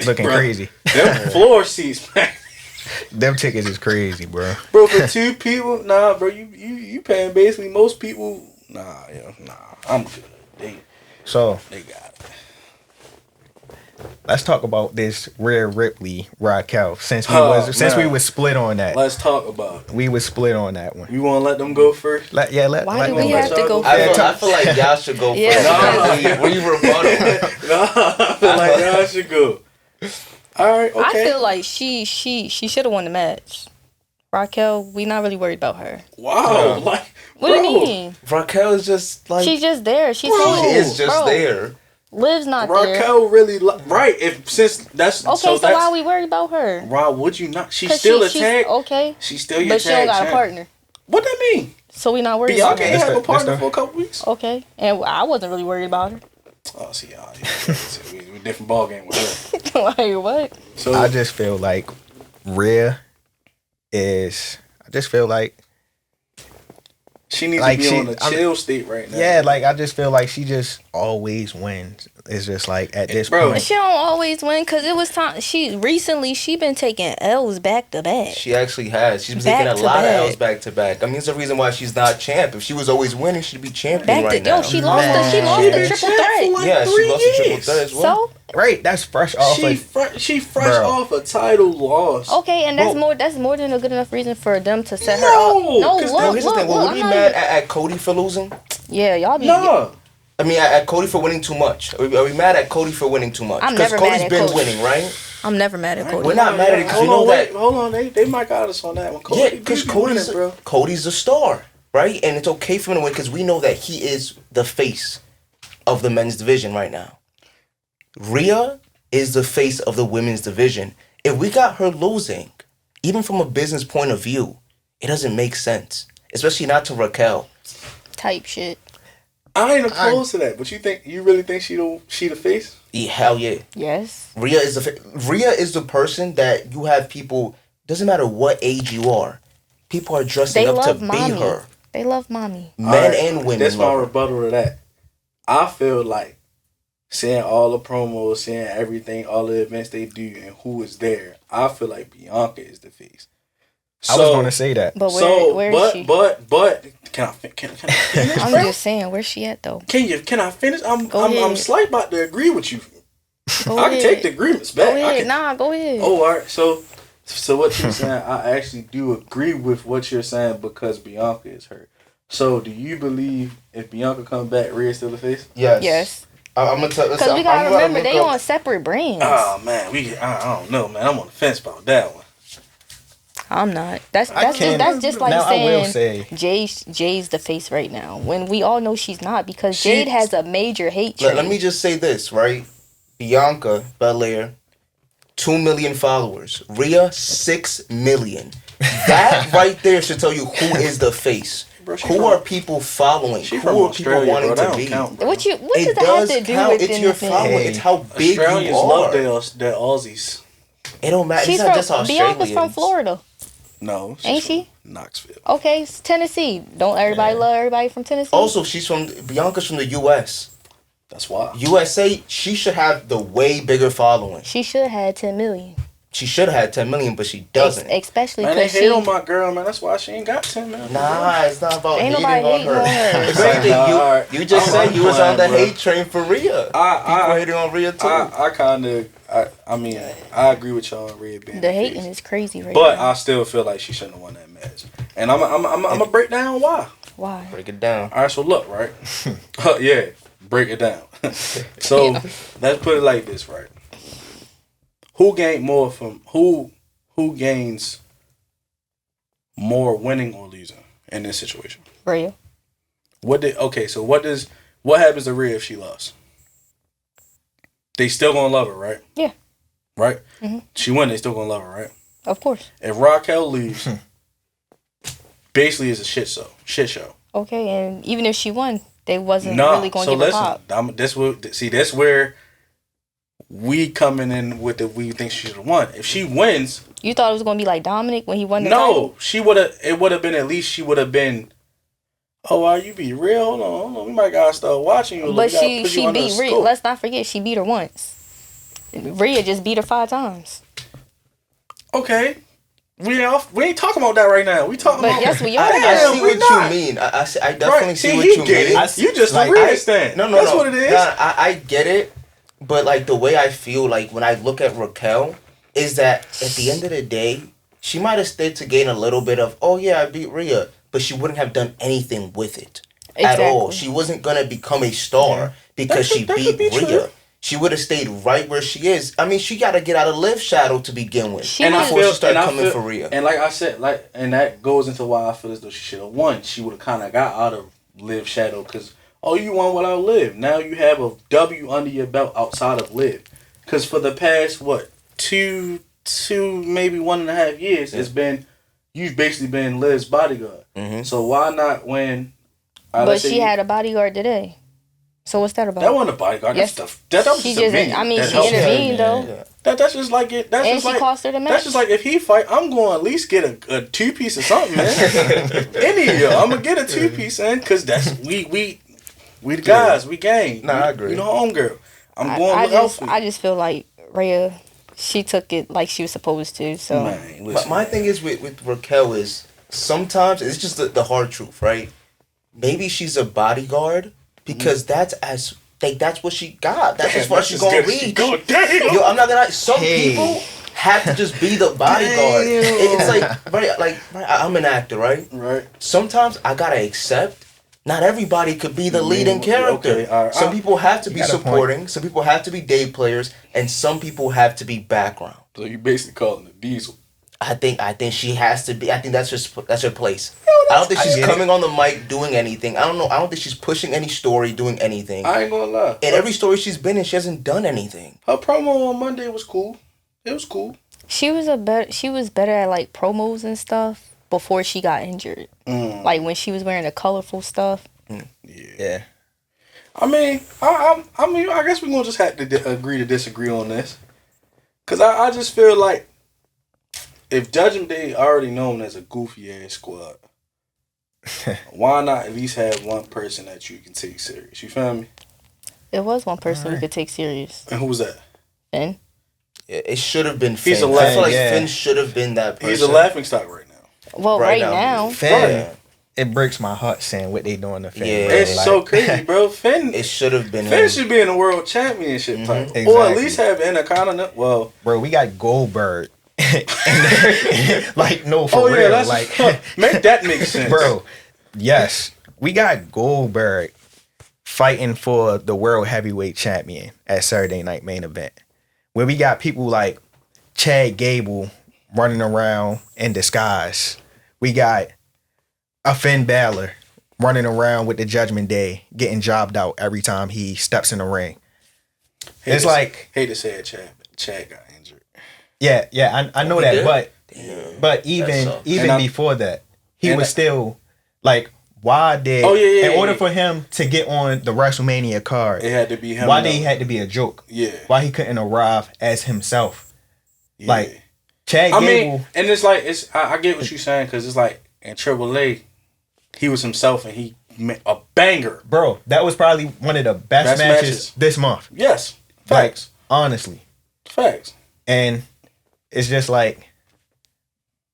looking crazy.
Them floor seats, man.
Them tickets is crazy, bro.
Bro, for 2 people, nah, bro, you paying basically most people. Nah, I'm good. They got it.
Let's talk about this Rhea Ripley Raquel since we was split on that.
Let's talk about it.
We was split on that one.
You want to let them go first?
Why do we have to go
I
first?
feel like y'all should go
Yeah.
first. We rebuttal.
No, I feel like y'all should go. All right, okay.
I feel like she should have won the match. Raquel, we not really worried about her.
Wow,
What do you mean?
Raquel is just like
She's just there. She
is just there.
Liv's not there.
Raquel really right. Since that's
Okay, so why are we worried about her?
Why would you not? She's still a tag.
Okay.
She's still your
But she don't
tag
got
champ.
a partner.
What that mean?
So we not worried
Bianca
about
ain't
her.
have a partner for a couple weeks.
Okay. And I wasn't really worried about her.
Oh, see, we different ball game with her.
Like, what?
So
I just feel like Rhea is. I just feel like
she needs
like
to be on a chill state right now.
yeah, like I just feel like she just always wins. It's just like at this
Bro.
point.
She don't always win because it was time. She been taking L's back to back.
She actually has. She's been
Back
taking a
to
lot
back.
of L's back to back. I mean, it's the reason why she's not champ. If she was always winning, she'd be champion right now.
She lost the triple threat.
Yeah, she lost the triple threat as well.
So
Right, that's fresh off.
She fresh off a title loss.
okay, and that's more than a good enough reason for them to set her
No,
up. No,
'cause
look,
Here's the thing. Well,
look.
would you be mad at Cody for losing?
Yeah, y'all be.
No.
I mean, at Cody for winning too much. Are we mad at Cody for winning too much?
I'm
Because
never mad
Cody's
at
been
Cody.
winning, right?
I'm never mad at Cody.
We're not mad at it because we
Hold
know
on,
that.
Hold on, they might got us on that one.
Yeah, because Cody's
bro.
Cody's a star, right? And it's okay for him to win because we know that he is the face of the men's division right now. Rhea is the face of the women's division. If we got her losing, even from a business point of view, it doesn't make sense. Especially not to Raquel.
Type shit.
I ain't opposed to that, but you really think she the face?
Yeah, hell yeah.
Yes.
Rhea is the person that you have people. Doesn't matter what age you are, people are dressing
They
up to
love
be
mommy.
her.
They love mommy.
Men and women.
That's my
love her.
rebuttal to that. I feel like seeing all the promos, seeing everything, all the events they do, and who is there. I feel like Bianca is the face.
I was going to say that.
But where is she?
But can I finish?
I'm
bro?
just saying, where's she at though?
Can I finish? I'm
ahead.
slight about to agree with you.
Go
I can
ahead.
take the agreements back.
Go ahead. Go ahead.
Oh, all right. So what you're saying, I actually do agree with what you're saying because Bianca is hurt. So do you believe if Bianca comes back, Rhea's still the face?
Yes.
I'm gonna tell.
Because we gotta remember they on separate brands.
Oh man, I don't know, man. I'm on the fence about that one.
I'm not. That's just like
Now, I will
saying Jay's the face right now when we all know she's not because Jade has a major hate trait.
Let me just say this, right? Bianca Belair, 2 million followers. Rhea, 6 million. That right there should tell you who is the face.
Bro,
who are people following?
She
Who
from
are
Australia,
people wanting
bro. That
to
don't
be?
count, bro.
What does
It
that have
does
to do
count.
with
It's your
anything?
following. It's how big
Australians
you are.
love their Aussies.
It don't matter.
She's
It's not just
from
Australians.
Bianca's from Florida,
No,
ain't she?
Knoxville.
Okay, it's Tennessee. Don't everybody love everybody from Tennessee?
Also, Bianca's from the U.S.
That's why.
USA, she should have the way bigger following.
She should have had 10 million.
She should have had 10 million, but she doesn't.
Especially
Man, they
because
hate on my girl, man. That's why she ain't got 10 million.
Nah, it's not about
Ain't
hating
nobody
on
hating
her.
on her.
It's like that you just
I'm
said you was on the
playing, bro.
hate train for Rhea. People hating on Rhea too.
I agree with y'all on Rhea being
The
the
hating
face.
is crazy right
But
now.
I still feel like she shouldn't have won that match. And I'm gonna break down why.
Why?
Break it down.
All right, so look, right? Yeah, break it down. So let's put it like this, right? Who gains more winning or losing in this situation?
Rhea.
What happens to Rhea if she lost? They still gonna love her, right?
Yeah.
Right?
Mm-hmm.
She won, they still gonna love her, right?
Of course.
If Raquel lose, basically it's a shit show.
Okay, and even if she won, they wasn't really going to give her pop.
That's where we coming in with the we think she should have won. If she wins,
You thought it was going to be like Dominic when he won the title?
no, she would have. It would have been at least she would have been. Oh, are you be real? Hold on. We might gotta start watching you.
But she beat Rhea. Let's not forget, she beat her once. Rhea just beat her 5 times.
Okay, We ain't talking about that right now. We talking
But
about.
yes, we are.
I see what
not.
you mean. I definitely see what
he
you
get
mean.
it. You just like, a Rhea stand.
No,
that's what it is.
Nah, I get it, but like the way I feel like when I look at Raquel is that at the end of the day, she might have stayed to gain a little bit of, oh yeah, I beat Rhea, but she wouldn't have done anything with it at all. She wasn't gonna become a star because she beat Rhea. True. She would have stayed right where she is. I mean, she got to get out of Liv's shadow to begin with. Before she started coming for Rhea.
And like I said, and that goes into why I feel as though she should have won. She would have kind of got out of Liv's shadow because, you won without Liv. Now you have a W under your belt outside of Liv. Because for the past, two, maybe 1.5 years, you've basically been Liv's bodyguard. Mm-hmm. So why not when...
But she had a bodyguard today. So what's that about?
That wasn't a bodyguard. Yes. That was just a minion.
I mean, she intervened though.
That's just like it. That's
and
just
she
like
cost her the match.
That's just like if he fight, I'm going to at least get a 2-piece or something, man. Any year, I'm gonna get a 2-piece, man, because that's we the guys, we gang.
Nah, I agree.
You know, homegirl. I'm going with Alfie.
I just feel like Rhea, she took it like she was supposed to. So
man,
but my thing is with Raquel is sometimes it's just the hard truth, right? Maybe she's a bodyguard. Because that's what she got. That's as far as she's gonna reach. Yo, I'm not gonna. Some people have to just be the bodyguard. It's like I'm an actor, right?
Right.
Sometimes I gotta accept. Not everybody could be the leading character. Okay, right. Some people have to be supporting. Some people have to be day players, and some people have to be background.
So you basically calling it Diesel.
I think she has to be. I think that's her place. I don't think she's coming on the mic doing anything. I don't know. I don't think she's pushing any story, doing anything.
I ain't gonna lie.
In every story she's been in, she hasn't done anything.
Her promo on Monday was cool. It was cool.
She was better at like promos and stuff before she got injured. Like when she was wearing the colorful stuff.
Yeah. I mean, I guess we're gonna just have to agree to disagree on this, cause I just feel like if Judgment Day already known as a goofy ass squad, why not at least have one person that you can take serious? You feel me?
It was one person we could take serious.
And who was that?
Finn.
Yeah, it should have been Finn.
I feel
like Finn should have been that person.
He's a laughing stock right now.
Well, right now.
Finn. It breaks my heart saying what they doing to Finn.
Yeah,
bro. It's so crazy, bro. Finn.
It should have been.
Finn should be in the World Championship title, exactly. Or at least have Intercontinental. Well,
bro, we got Goldberg. Like no, for real.
Yeah, like make that make sense,
bro. Yes, we got Goldberg fighting for the World Heavyweight Champion at Saturday Night Main Event, where we got people like Chad Gable running around in disguise. We got a Finn Balor running around with the Judgment Day, getting jobbed out every time he steps in the ring. Hate
to say it, Chad got injured.
Yeah, I know that, but even before that, he was still like, why did in order for him to get on the WrestleMania card,
it had to be him.
Why did he had to be a joke?
Yeah,
why he couldn't arrive as himself? Yeah. Like Chad Gable.
Mean, and it's like I get what you're saying, because it's like in Triple A, he was himself and he made a banger,
bro. That was probably one of the best matches this month.
Yes, facts.
Like, honestly,
facts.
And it's just like,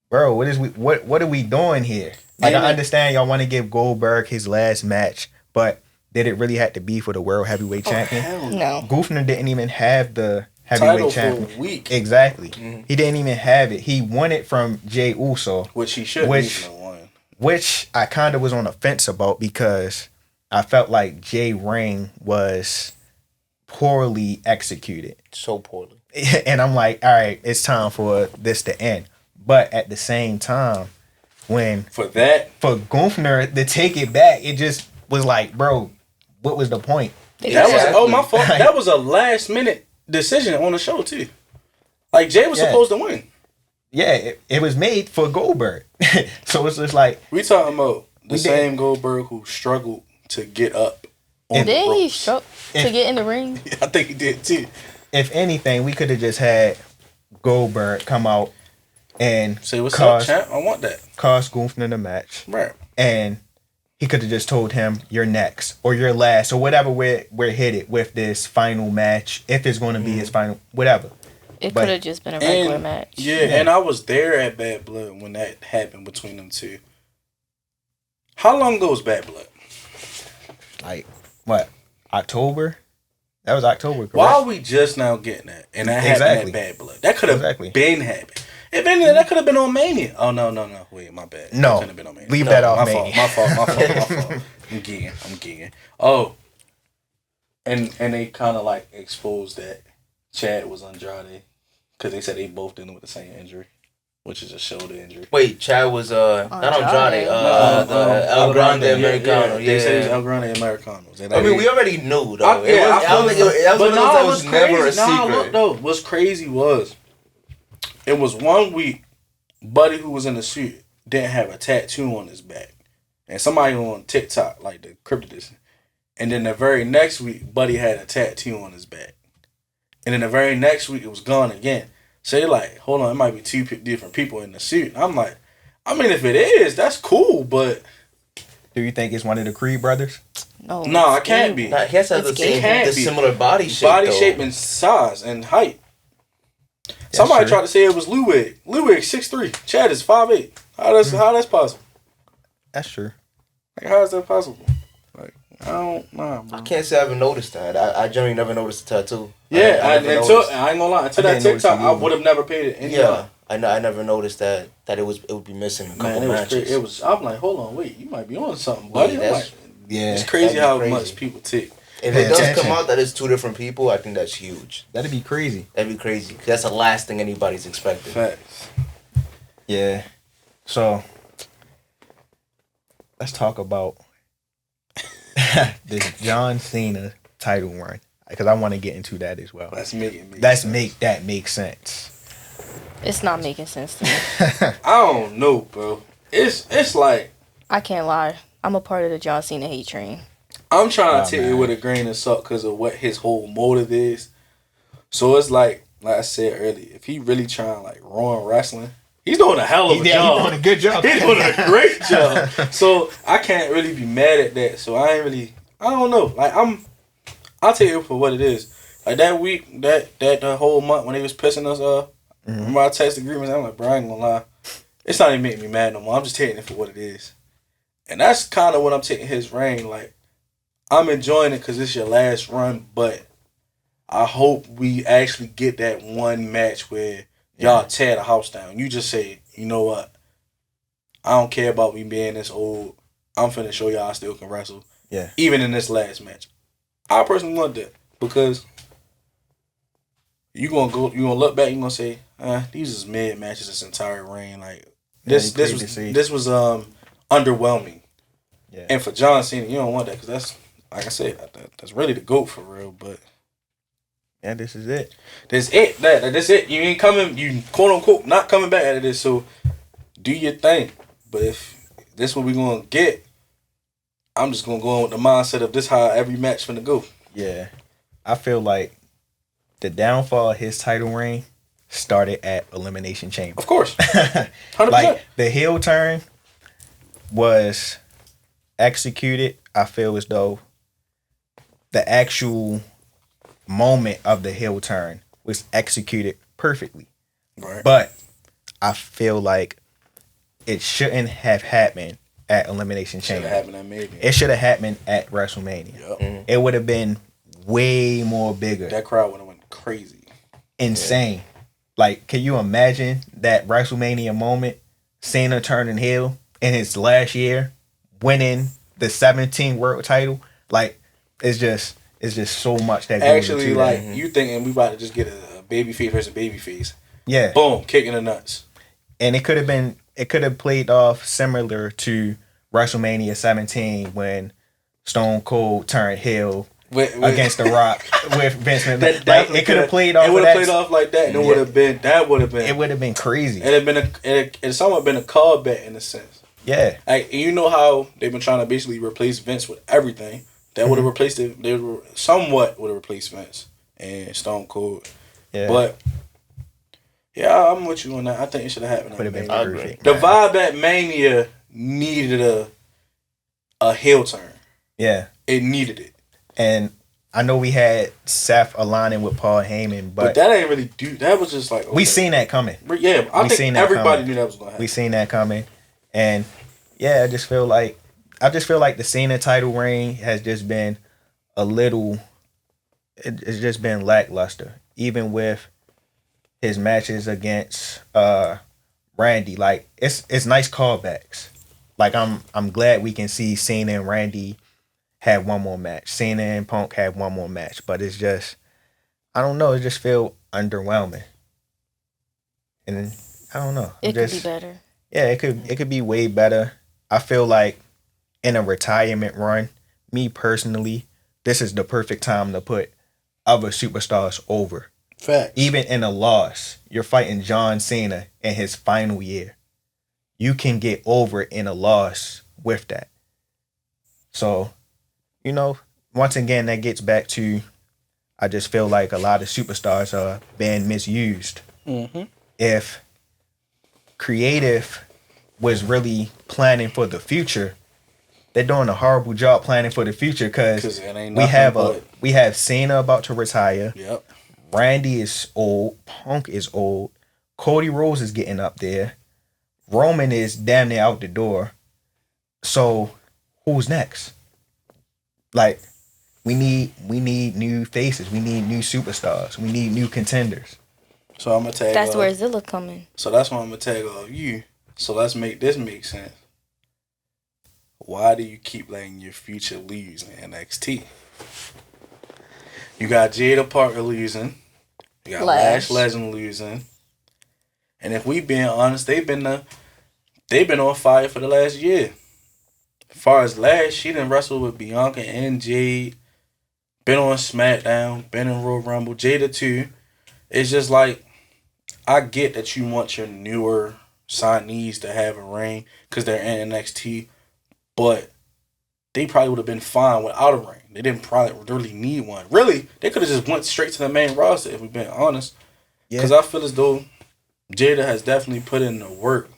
bro, what are we doing here? Like, I understand y'all want to give Goldberg his last match, but did it really have to be for the World Heavyweight Champion?
Hell
no.
Goofner didn't even have the Heavyweight Champion.
For a week.
Exactly. Mm-hmm. He didn't even have it. He won it from Jeyuso,
which he should have won.
Which I kind of was on the fence about, because I felt like Jey Ring was poorly executed.
So poorly.
And I'm like, all right, it's time for this to end. But at the same time, for Goofner to take it back, it just was like, bro, what was the point?
My fault. That was a last minute decision on the show too. Like Jey was supposed to win.
Yeah, it was made for Goldberg. So it's just like,
we talking about the same Goldberg who struggled to get up.
And then he struggled to get in the ring.
I think he did too.
If anything, we could have just had Goldberg come out and
say, "What's up, champ? I want that."
Cost Goofner the match,
right?
And he could have just told him, "You're next," or "You're last," or whatever we're headed with this final match. If it's going to be his final, whatever.
It could have just been a regular match.
Yeah, and I was there at Bad Blood when that happened between them two. How long ago was Bad Blood?
Like, what? October? That was October, correct?
Why are we just now getting that? And that happened at Bad Blood. That could have been happened. If anything, that could have been on Mania. Oh, no. Wait, my bad.
No.
That couldn't have been on Mania.
Leave that off
Mania. My fault. I'm gigging. Oh. And they kind of like exposed that Chad was Andrade. Because they said they both dealing with the same injury. Which is a shoulder injury.
Wait, Chad was not Andrade. El Grande Americano. Yeah.
They said it was El Grande Americano.
I mean, we already knew though.
I
don't think that was never a secret.
Look though, what's crazy was it was 1 week, Buddy who was in the suit didn't have a tattoo on his back, and somebody on TikTok like the cryptid this, and then the very next week, Buddy had a tattoo on his back, and then the very next week it was gone again. So they're like, hold on, it might be two different people in the suit. I'm like, I mean, if it is, that's cool, but
do you think it's one of the Creed brothers?
No, it can't be.
Nah, he has to have the similar body shape.
Shape and size and height. Somebody tried to say it was Ludwig. Ludwig 6'3". Chad is 5'8". How that's possible?
That's true.
Like, how is that possible? Like, I don't know.
I can't say I ever noticed that. I generally never noticed the tattoo.
Yeah, I ain't gonna lie. Until that TikTok, I would have never paid it any mind.
I never noticed that it would be missing a couple matches.
It was. I'm like, hold on, wait, you might be on something, buddy.
Yeah,
it's crazy how much people tick.
If it does come out that it's two different people, I think that's huge.
That'd be crazy.
Cause that's the last thing anybody's expecting.
Facts.
Yeah. So let's talk about this John Cena title run, because I want to get into that as well. Make that make sense.
It's not making sense to me.
I don't know, bro. It's like,
I can't lie. I'm a part of the John Cena hate train.
I'm trying to take it with a grain of salt because of what his whole motive is. So it's like I said earlier, if he really trying like ruin wrestling, he's doing a hell of a job.
He's doing a good job.
He's doing a great job. So I can't really be mad at that. So I don't know. Like I'll take it for what it is. Like that week, that whole month when they was pissing us off, remember I text agreements, I'm like, bro, I ain't gonna lie. It's not even making me mad no more. I'm just taking it for what it is. And that's kind of what I'm taking his reign. Like, I'm enjoying it because it's your last run, but I hope we actually get that one match where y'all tear the house down. You just say, you know what? I don't care about me being this old. I'm finna show y'all I still can wrestle.
Yeah.
Even in this last match. I personally want that because you gonna look back, you gonna say, these is mid matches this entire reign. Like this was underwhelming. Yeah. And for John Cena, you don't want that because that's, like I said, that's really the GOAT for real. But
yeah, this is it.
That's it. You ain't coming. You quote unquote not coming back out of this. So do your thing. But if this what we gonna get, I'm just gonna go on with the mindset of this how every match finna go.
Yeah, I feel like the downfall of his title reign started at Elimination Chamber.
Of course, 100%.
Like the heel turn was executed. I feel as though the actual moment of the heel turn was executed perfectly.
Right.
But I feel like it shouldn't have happened at Elimination Chamber. It should have happened at WrestleMania.
Yep. Mm-hmm.
It would have been way more bigger.
That crowd would have went crazy.
Insane. Yeah. Like, can you imagine that WrestleMania moment, Cena turning heel in his last year, winning the 17th world title? Like, it's just so much that goes
actually
into
like
that.
You thinking we about to just get a baby face versus baby face.
Yeah.
Boom, kicking the nuts. And
it could have played off similar to WrestleMania 17 when Stone Cold turned heel against The Rock with Vince McMahon. Like, it could have played off.
It would have played off like that, and it would have been. It would have
been crazy.
It's somewhat been a callback in a sense.
Yeah.
Like, you know how they've been trying to basically replace Vince with everything. That would have replaced it. They somewhat would have replaced Vince and Stone Cold.
Yeah.
But yeah, I'm with you on that. I think it should have happened.
Would have been perfect.
The vibe at Mania needed a heel turn.
Yeah.
It needed it.
And I know we had Seth aligning with Paul Heyman, but
that ain't really that was just like okay.
We seen that coming.
Yeah, I think everybody knew that was gonna happen.
We seen that coming, and yeah, I just feel like the Cena title reign has just been a little. It's just been lackluster, even with his matches against Randy. Like it's nice callbacks. Like I'm glad we can see Cena and Randy have one more match. Cena and Punk have one more match, but it's just, I don't know. It just feel underwhelming, and I don't know.
It could be better.
Yeah, it could be way better. I feel like in a retirement run, me personally, this is the perfect time to put other superstars over.
Facts.
Even in a loss, you're fighting John Cena in his final year. You can get over in a loss with that. So, you know, once again, that gets back to, I just feel like a lot of superstars are being misused.
Mm-hmm.
If creative was really planning for the future, they're doing a horrible job planning for the future because we have Cena about to retire.
Yep.
Randy is old. Punk is old. Codyrhodes is getting up there. Roman is damn near out the door. So who's next? Like, we need new faces. We need new superstars. We need new contenders.
So I'm gonna tag.
That's where Zilla coming.
So that's why I'm gonna tag all you. So let's make this make sense. Why do you keep letting your future lose in NXT? You got Jada Parker losing. You got Lash Legend losing. And if we being honest, they've been on fire for the last year. As far as Lash, she done wrestled with Bianca and Jade. Been on SmackDown. Been in Royal Rumble. Jada too. It's just like, I get that you want your newer signees to have a reign because they're in NXT, but they probably would have been fine without a reign. They didn't probably really need one. Really, they could have just went straight to the main roster if we've been honest. Because I feel as though Jada has definitely put in the work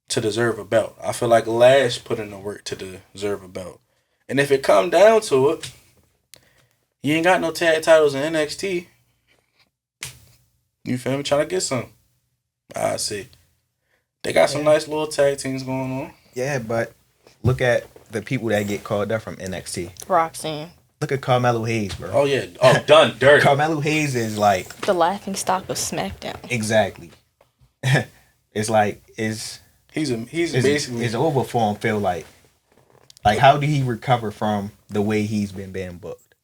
to deserve a belt. I feel like Lash put in the work to deserve a belt. And if it come down to it, you ain't got no tag titles in NXT. You feel me? Trying to get some. I see. They got some nice little tag teams going on.
Yeah, but look at the people that get called up from NXT.
Roxanne.
Look at Carmelo Hayes, bro.
Oh, yeah. Oh, done dirty.
Carmelo Hayes is like...
the laughing stock of SmackDown.
Exactly. It's like... He's basically... It's over for him, feel like. Like, how do he recover from the way he's been being booked?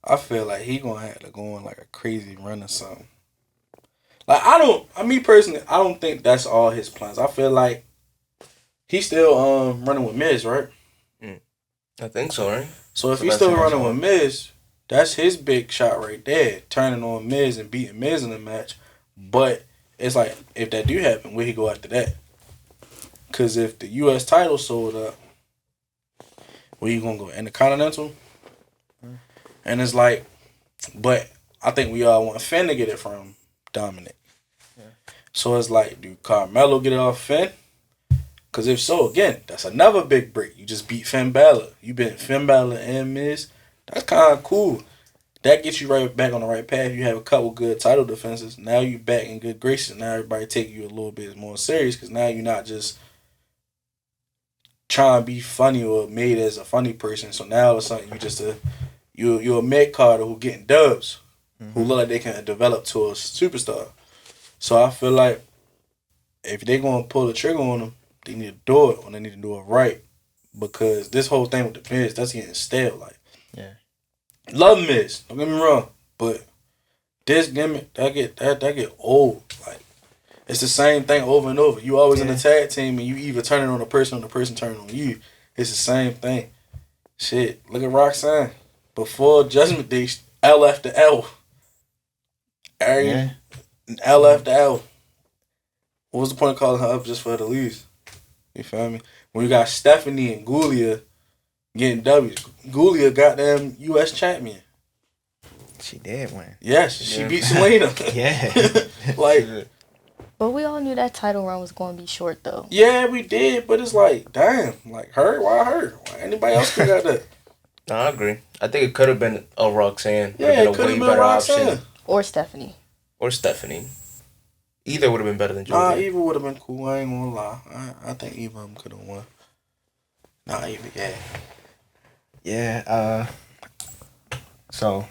I feel like he gonna have to go on like a crazy run or something. Like, me personally, I don't think that's all his plans. I feel like he's still running with Miz, right?
I think so, right?
So if he's still running with Miz, that's his big shot right there, turning on Miz and beating Miz in the match. But it's like, if that do happen, where he go after that? Because if the U.S. title sold up, where you gonna go? Intercontinental? And it's like, but I think we all want Finn to get it from Dominic. Yeah. So it's like, do Carmelo get it off Finn? Because if so, again, that's another big break. You just beat Finn Balor. You beat Finn Balor and Miz. That's kind of cool. That gets you right back on the right path. You have a couple good title defenses. Now you back in good graces. Now everybody take you a little bit more serious because now you're not just trying to be funny or made as a funny person. So now all of a sudden you're a mid carder who getting dubs, who look like they can develop to a superstar. So I feel like if they're gonna pull the trigger on them, they need to do it, or they need to do it right, because this whole thing with the Miz, that's getting stale. Like, love Miz, don't get me wrong, but this gimmick that get old. Like, it's the same thing over and over. You always in a tag team, and you either turn it on the person or the person turning on you. It's the same thing. Shit, look at Roxanne. Before Judgment Day, L after L. L after L. What was the point of calling her up just for her to lose? You feel me? When you got Stephanie and Gulia getting W's. Gulia goddamn U.S. champion.
She did win.
Yes, she beat Selena. Like,
but we all knew that title run was going to be short, though.
Yeah, we did, but it's like, damn, like her? Why her? Why anybody else could got that?
No, I agree. I think it could have been a Roxanne.
Yeah, it could have been Roxanne.
Or Stephanie.
Or Stephanie. Either would have been better than Julia.
Eva would have been cool. I ain't gonna lie. I think Eva could have won. Eva, yeah.
Yeah. So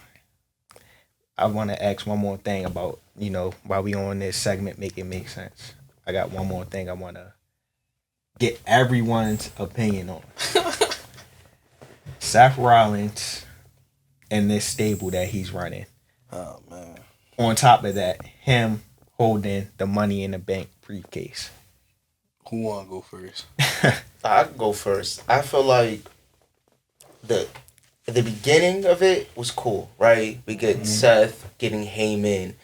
I want to ask one more thing about, while we on this segment, make it make sense. I got one more thing I want to get everyone's opinion on. Seth Rollins and this stable that he's running.
Oh, man.
On top of that, him holding the Money in the Bank briefcase.
Who want to go first?
I can go first. I feel like the beginning of it was cool, right? We get Seth getting Heyman,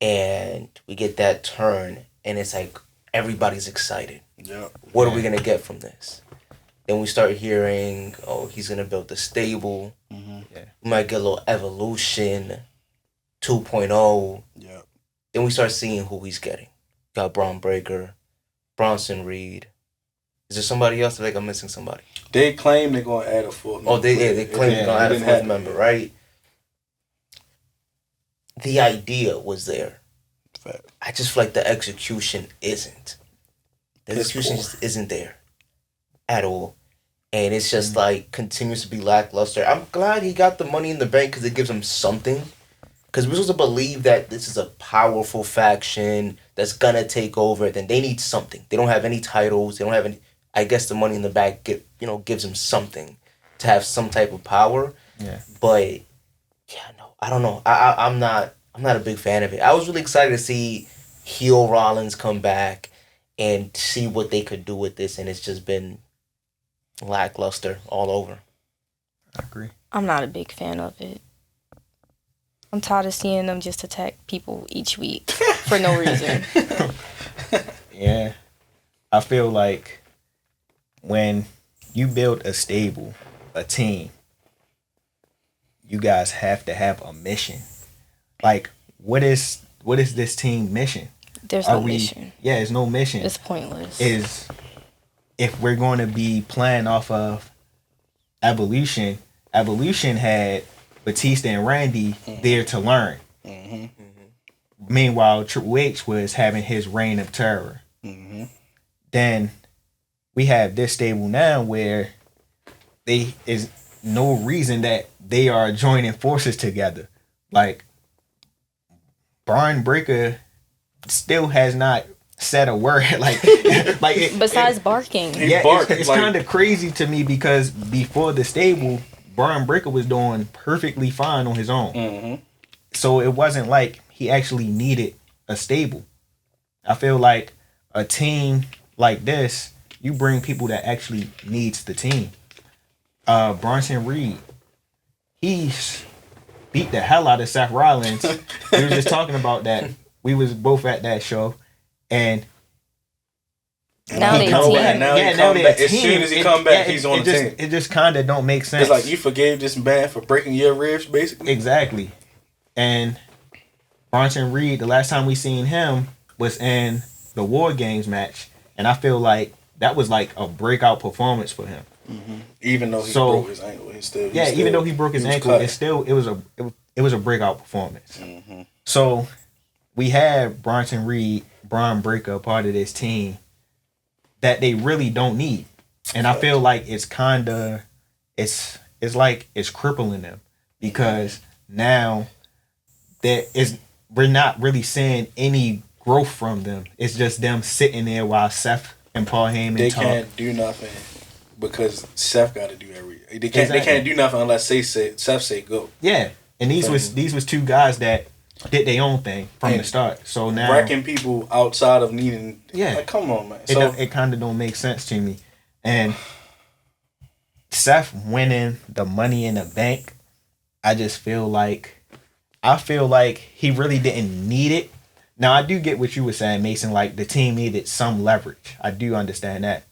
and we get that turn, and it's like everybody's excited.
Yeah.
What are we gonna get from this? Then we start hearing, he's gonna build the stable.
Mm-hmm.
Yeah.
We might get a little Evolution 2.0.
Yeah.
Then we start seeing who he's getting. Got Braun Breaker, Bronson Reed. Is there somebody else? I think I'm missing somebody.
They claim they're gonna add a fourth member.
Oh, they claim they're gonna add a fourth member, right? The idea was there.
Fact.
I just feel like the execution isn't. The execution just isn't there at all. And it's just like continues to be lackluster. I'm glad he got the Money in the Bank because it gives him something. Because we're supposed to believe that this is a powerful faction that's gonna take over. Then they need something. They don't have any titles. They don't have any. I guess the Money in the Bank gives them something to have some type of power.
Yeah.
But yeah, no, I don't know. I'm not a big fan of it. I was really excited to see heel Rollins come back and see what they could do with this, and it's just been lackluster all over.
I agree.
I'm not a big fan of it. I'm tired of seeing them just attack people each week for no reason.
Yeah. I feel like when you build a stable, a team, you guys have to have a mission. Like, what is this team mission?
There's no mission.
Yeah, there's no mission.
It's pointless.
If we're going to be playing off of Evolution had Batista and Randy there to learn.
Mm-hmm.
Mm-hmm.
Meanwhile, Triple H was having his reign of terror.
Mm-hmm.
Then we have this stable now where they is no reason that they are joining forces together. Like, Braun Breaker still has not said a word.
Besides barking.
Yeah, it's kind of crazy to me because before the stable, Braun Breaker was doing perfectly fine on his own.
Mm-hmm.
So it wasn't like he actually needed a stable. I feel like a team like this, you bring people that actually needs the team. Bronson Reed, he's beat the hell out of Seth Rollins. We were just talking about that. We was both at that show, and
now they
come
team.
back. Now he come back. As soon as he come back, he's on the team.
It just kind of don't make sense.
It's like you forgave this man for breaking your ribs, basically.
Exactly. And Bronson Reed, the last time we seen him was in the War Games match, and I feel like that was like a breakout performance for him.
Mm-hmm. Even though he broke his ankle,
even though he broke his ankle, it was a breakout performance.
Mm-hmm.
So we have Bronson Reed, Braun Breaker, part of this team that they really don't need, and I feel like it's like it's crippling them because now we're not really seeing any growth from them. It's just them sitting there while Seth and Paul Heyman
they
talk.
can't do nothing because Seth got to do everything. They can't do nothing unless Seth say go.
Yeah, and these was two guys that did their own thing from the start. So now
wrecking people outside of needing.
Yeah,
like, come on, man.
It kind of don't make sense to me. And Seth winning the Money in the Bank, I feel like he really didn't need it. Now I do get what you were saying, Mason. Like the team needed some leverage. I do understand that,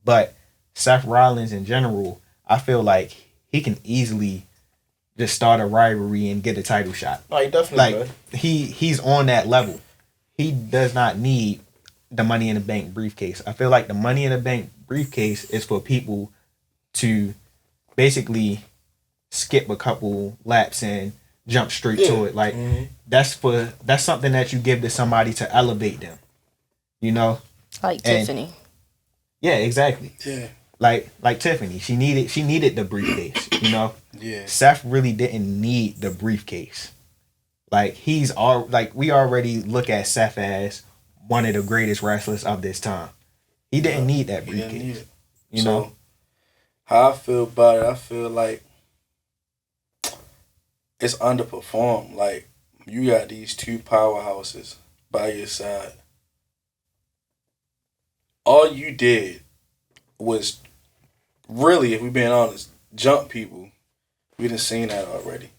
but Seth Rollins in general, I feel like he can easily just start a rivalry and get a title shot.
Oh, he definitely
like he's on that level. He does not need the Money in the Bank briefcase. I feel like the Money in the Bank briefcase is for people to basically skip a couple laps and jump straight to it. Like that's something that you give to somebody to elevate them. You know?
Like Tiffany.
Yeah, exactly.
Yeah.
Like Tiffany. She needed the briefcase, you know?
Yeah.
Seth really didn't need the briefcase. Like we already look at Seth as one of the greatest wrestlers of this time. He didn't need that briefcase. You know?
How I feel about it, I feel like it's underperformed. Like, you got these two powerhouses by your side. All you did was really, if we're being honest, jump people. We done seen that already.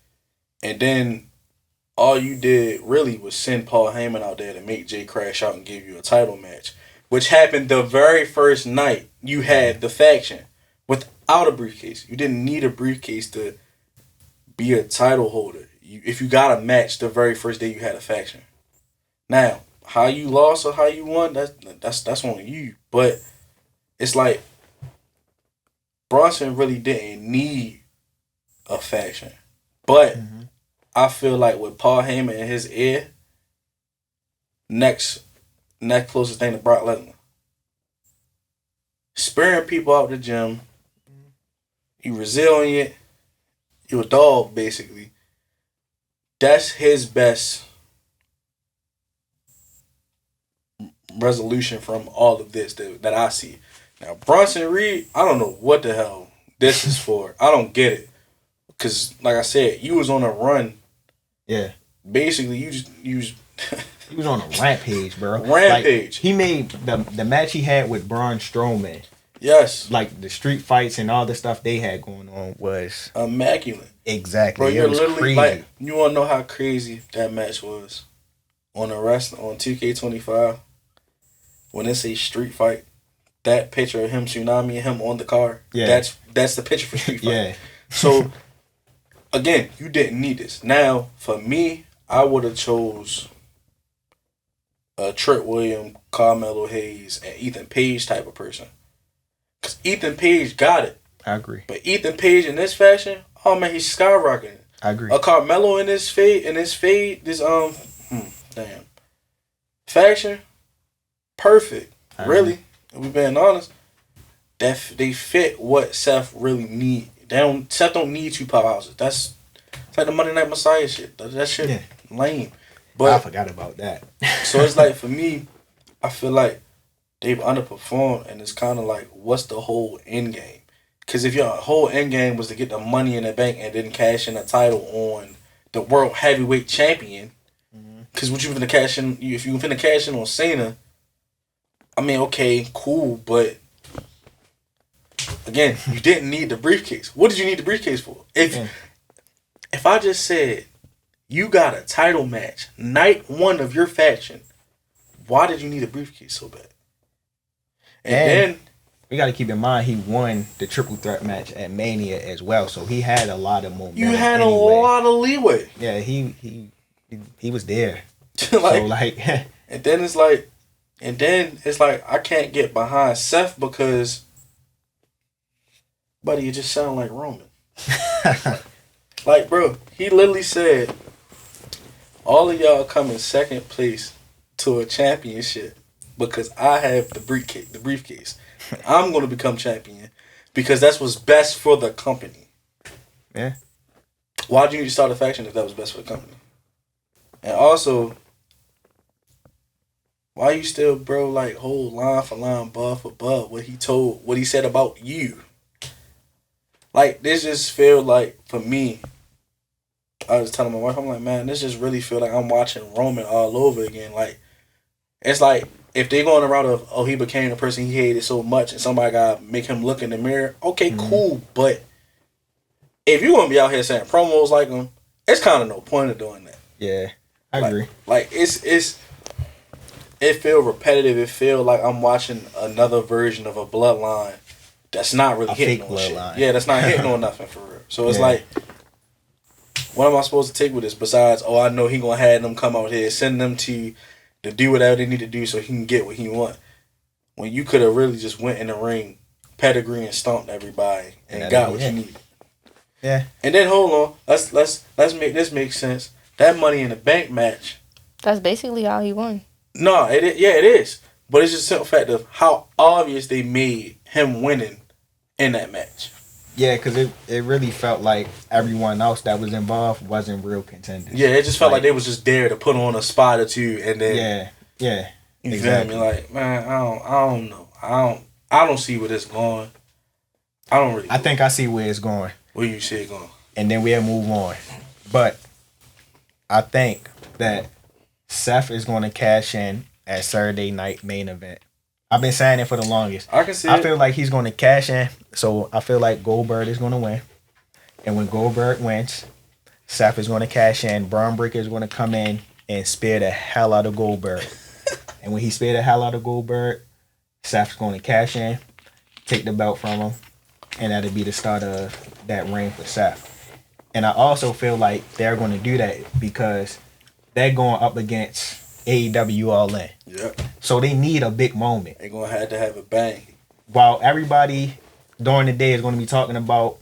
And then all you did really was send Paul Heyman out there to make Jay crash out and give you a title match, which happened the very first night you had the faction without a briefcase. You didn't need a briefcase to be a title holder. If you got a match the very first day you had a faction. Now, how you lost or how you won, that's on you. But it's like Bronson really didn't need a faction. But I feel like with Paul Heyman in his ear, next closest thing to Brock Lesnar. Sparing people out the gym. You resilient. You a dog, basically. That's his best resolution from all of this that I see. Now, Bronson Reed, I don't know what the hell this is for. I don't get it. Because, like I said, you was on a run.
Yeah.
Basically, you was
he was on a rampage, bro.
Rampage.
Like, he made the match he had with Braun Strowman.
Yes.
Like, the street fights and all the stuff they had going on was
immaculate.
Exactly.
Bro, you're literally
crazy.
like, you want to know how crazy that match was on on 2K25 when it's a street fight. That picture of him, Tsunami, and him on the car.
Yeah.
That's the picture for street fight.
Yeah.
So, again, you didn't need this. Now, for me, I would have chose a Trick Williams, Carmelo Hayes, and Ethan Page type of person. Because Ethan Page got it.
I agree.
But Ethan Page in this fashion, oh man, he's skyrocketing.
I agree.
A Carmelo in this fade, faction, perfect. Really, if we being honest, that they fit what Seth really need. Seth don't need two powerhouses. It's like the Monday Night Messiah shit. That shit lame. But
I forgot about that.
So it's like, for me, I feel like they've underperformed, and it's kind of like, what's the whole end game? Because if your whole end game was to get the money in the bank and then cash in a title on the world heavyweight champion, because what you finna cash in, if you finna cash in on Cena, I mean, okay, cool, but again, you didn't need the briefcase. What did you need the briefcase for? If I just said you got a title match night one of your faction, why did you need a briefcase so bad? And then
we got to keep in mind he won the triple threat match at Mania as well, so he had a lot of momentum.
You had a lot of leeway.
Yeah, he was there.
And then it's like I can't get behind Seth because, buddy, you just sound like Roman. Like, bro, he literally said, all of y'all come in second place to a championship because I have the briefcase. I'm going to become champion because that's what's best for the company.
Yeah.
Why'd you need to start a faction if that was best for the company? And also, why you still, bro, like, hold line for line, buff for buff, what he said about you? Like, this just feel like, for me, I was telling my wife, I'm like, man, this just really feel like I'm watching Roman all over again. Like, it's like, if they go on the route of, oh, he became the person he hated so much and somebody got to make him look in the mirror, okay, cool, but if you're going to be out here saying promos like him, it's kind of no point of doing that.
Yeah, I agree.
Like, it feel repetitive. It feel like I'm watching another version of a bloodline that's not really hitting on shit. Yeah, that's not hitting on nothing for real. So it's like, what am I supposed to take with this besides, oh, I know he going to have them come out here, send them to do whatever they need to do so he can get what he want. When you could have really just went in the ring, pedigree and stomped everybody and got what you needed.
Yeah.
And then hold on, let's make this make sense. That Money in the Bank match.
That's basically how he won.
No, it is. But it's just a simple fact of how obvious they made him winning in that match.
Yeah, because it really felt like everyone else that was involved wasn't real contenders.
Yeah, it just felt like they was just there to put on a spot or two, and then
yeah,
you
exactly.
feel me? Like, man, I don't know, I don't see where it's going. I don't really.
I think I see where it's going.
Where you see it going,
and then we'll move on. But I think that Seth is going to cash in at Saturday night main event. I've been saying it for the longest.
I can see
I feel like he's going to cash in. So I feel like Goldberg is going to win. And when Goldberg wins, Seth is going to cash in. Braun Breaker is going to come in and spear the hell out of Goldberg. And when he spear the hell out of Goldberg, Seth's going to cash in, take the belt from him, and that'll be the start of that reign for Seth. And I also feel like they're going to do that because they're going up against AEW All In.
Yep.
So they need a big moment.
They're going to have a bang.
While everybody during the day is going to be talking about,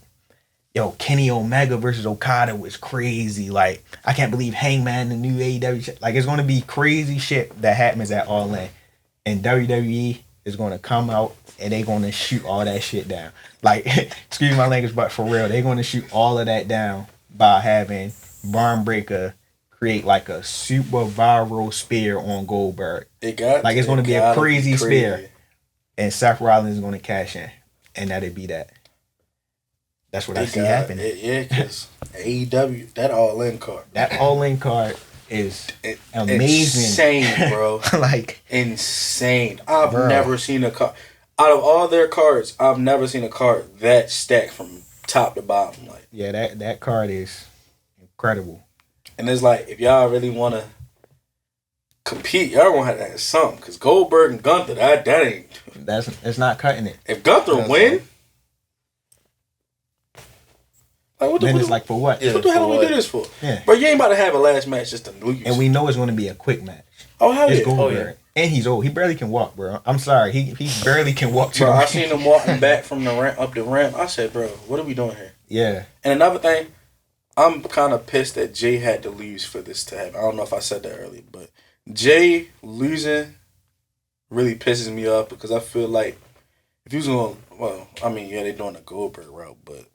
yo, Kenny Omega versus Okada was crazy. Like, I can't believe Hangman, the new AEW shit. Like, it's going to be crazy shit that happens at All In. And WWE is going to come out and they're going to shoot all that shit down. Like, excuse my language, but for real, they're going to shoot all of that down by having Braun Breaker create like a super viral spear on Goldberg. It's going to be a crazy spear. And Seth Rollins is going to cash in. And that'd be that. That's what I see happening.
Yeah, because AEW, that All In card.
That All In card is amazing.
Insane, bro.
Like,
insane. I've never seen a card. Out of all their cards, I've never seen a card that stacked from top to bottom. Like,
yeah, that card is incredible.
And it's like, if y'all really want to compete, y'all gonna have to have something. Because Goldberg and Gunther, that ain't.
It's not cutting it.
If Gunther win, like, what
then it's like, for what?
Yeah, what the hell do we do this for?
Yeah.
But you ain't about to have a last match just to lose.
And we know it's going to be a quick match.
Oh, hell
it's
yeah.
Goldberg.
Oh, yeah.
And he's old. He barely can walk, bro. I'm sorry. He barely can walk.
Bro, I seen him walking back from the ramp up the ramp. I said, bro, what are we doing here?
Yeah.
And another thing, I'm kind of pissed that Jay had to lose for this to happen. I don't know if I said that earlier, but Jay losing really pisses me off because I feel like if he was going, well, I mean, yeah, they're doing the Goldberg route, but